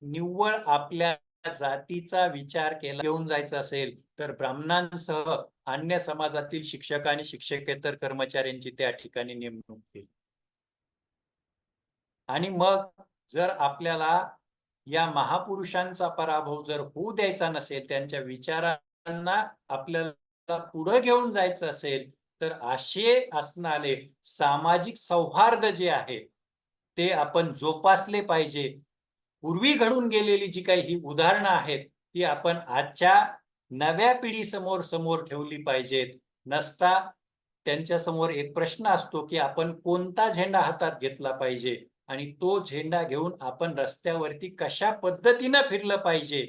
निव्वळ आपल्या जातीचा विचार केला घेऊन जायचा असेल तर ब्राह्मणांसह अन्य समाजातील शिक्षक आणि शिक्षकेतर कर्मचाऱ्यांची त्या ठिकाणी नेमणूक केली. आणि मग जर आपल्याला या महापुरुषांचा पराभव जर होऊ द्यायचा नसेल, त्यांच्या विचारांना आपल्याला पुढे घेऊन जायचं असेल, तर असे असणारे सामाजिक सौहार्द जे आहे ते आपण जोपासले पाहिजे. पूर्वी घडून गेलेली जी काही ही उदाहरणं आहेत ती आपण आजच्या नव्या पिढीसमोर ठेवली पाहिजेत. नसता त्यांच्यासमोर एक प्रश्न असतो की आपण कोणता झेंडा हातात घेतला पाहिजे आणि तो झेंडा घेऊन आपण रस्त्यावरती कशा पद्धतीनं फिरलं पाहिजे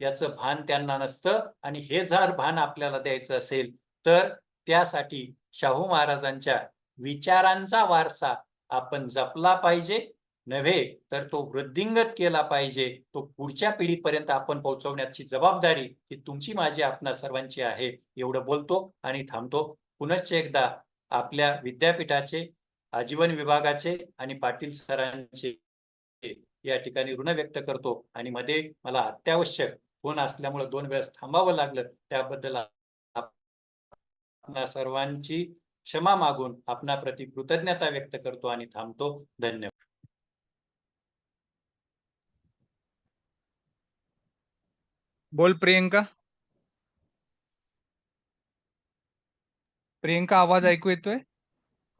याचं भान त्यांना नसतं. आणि हे जर भान आपल्याला द्यायचं असेल तर त्यासाठी शाहू महाराजांच्या विचारांचा वारसा आपण जपला पाहिजे, नव्हे तर तो वृद्धिंगत केला पाहिजे. तो पुढच्या पिढीपर्यंत आपण पोहोचवण्याची जबाबदारी ही तुमची, माझी, आपणा सर्वांची आहे. एवढं बोलतो आणि थांबतो. पुनश्च एकदा आपल्या विद्यापीठाचे, आजीवन विभागाचे आणि पाटील सरांचे या ठिकाणी ऋण व्यक्त करतो. आणि मध्ये मला अत्यावश्यक फोन असल्यामुळे 2 वेळेस थांबावं लागलं, त्याबद्दल आपणा सर्वांची क्षमा मागून आपणाप्रती कृतज्ञता व्यक्त करतो आणि थांबतो. धन्यवाद. बोल प्रियंका. प्रियंका, आवाज ऐकू येतोय?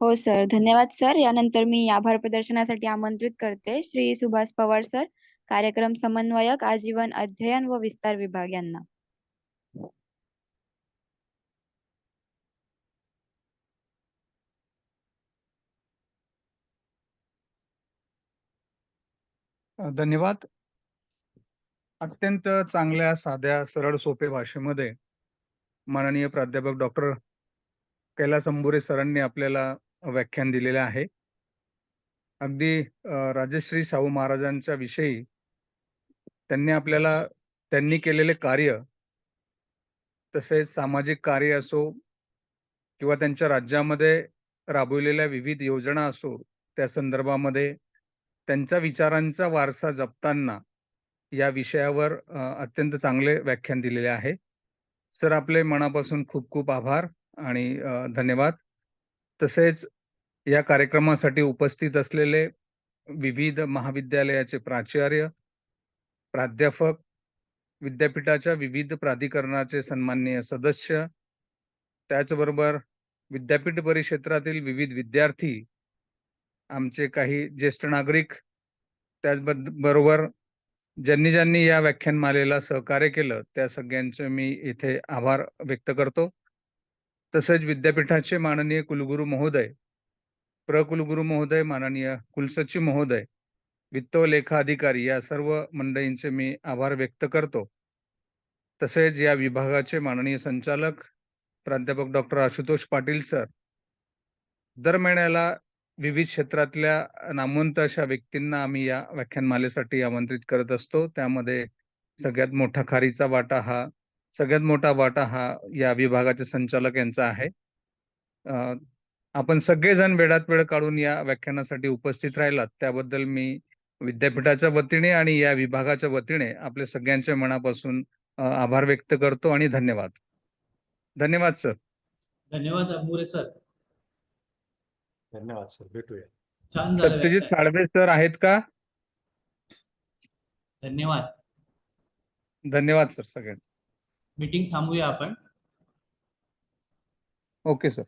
हो सर, धन्यवाद सर. यानंतर मी आभार प्रदर्शनासाठी आमंत्रित करते श्री सुभाष पवार सर, कार्यक्रम समन्वयक, आजीवन अध्ययन व विस्तार विभाग यांना. धन्यवाद. अत्यंत चांगल्या, साध्या, सरळ, सोपे भाषेमध्ये माननीय प्राध्यापक डॉक्टर कैलास अंबुरे सरांनी आपल्याला व्याख्यान दिलेले आहे. अगदी राजश्री शाहू महाराजांच्या विषयी त्यांनी केलेले कार्य, तसेच सामाजिक कार्य असो किंवा त्यांच्या राज्यामध्ये राबवलेल्या विविध योजना असो, त्या संदर्भामध्ये त्यांच्या विचारांचा वारसा जपताना या विषयावर अत्यंत चांगले व्याख्यान दिलेले आहे. सर, आपले मनापासून खूप खूप आभार आणि धन्यवाद. तसेच या कार्यक्रमासाठी उपस्थित असलेले विविध महाविद्यालयाचे प्राचार्य, प्राध्यापक, विद्यापीठाच्या विविध प्राधिकरणाचे सन्माननीय सदस्य, त्याचबरोबर विद्यापीठ परिक्षेत्रातील विविध विद्यार्थी, आमचे काही ज्येष्ठ नागरिक, त्याचबरोबर ज्यांनी या व्याख्यानमालेला सहकार्य केलं त्या सगळ्यांचे मी इथे आभार व्यक्त करतो. तसेच विद्यापीठाचे माननीय कुलगुरू महोदय, प्रकुलगुरू महोदय, माननीय कुलसचिव महोदय, वित्त व लेखा अधिकारी या सर्व मंडळींचे मी आभार व्यक्त करतो. तसेच या विभागाचे माननीय संचालक प्राध्यापक डॉक्टर आशुतोष पाटील सर, दर महिन्याला विविध क्षेत्रातल्या नामवंत अशा व्यक्तींना आम्ही या व्याख्यानमालेसाठी आमंत्रित करत असतो. त्यामध्ये सगळ्यात मोठा वाटा हा या विभागाचे संचालक यांचा आहे. आपण सगळेजण वेळात वेळ काढून या व्याख्यानासाठी उपस्थित राहिलात त्याबद्दल मी विद्यापीठाच्या वतीने आणि या विभागाच्या वतीने आपल्या सगळ्यांच्या मनापासून आभार व्यक्त करतो आणि धन्यवाद. धन्यवाद सर. धन्यवाद मोरे सर. धन्यवाद सर. भेटूया. छान झालं सत्यजित व्याख्यान. साळवे सर आहेत का? धन्यवाद. धन्यवाद सर सगळ्यांना. मीटिंग थांबूया आपण. Okay sir.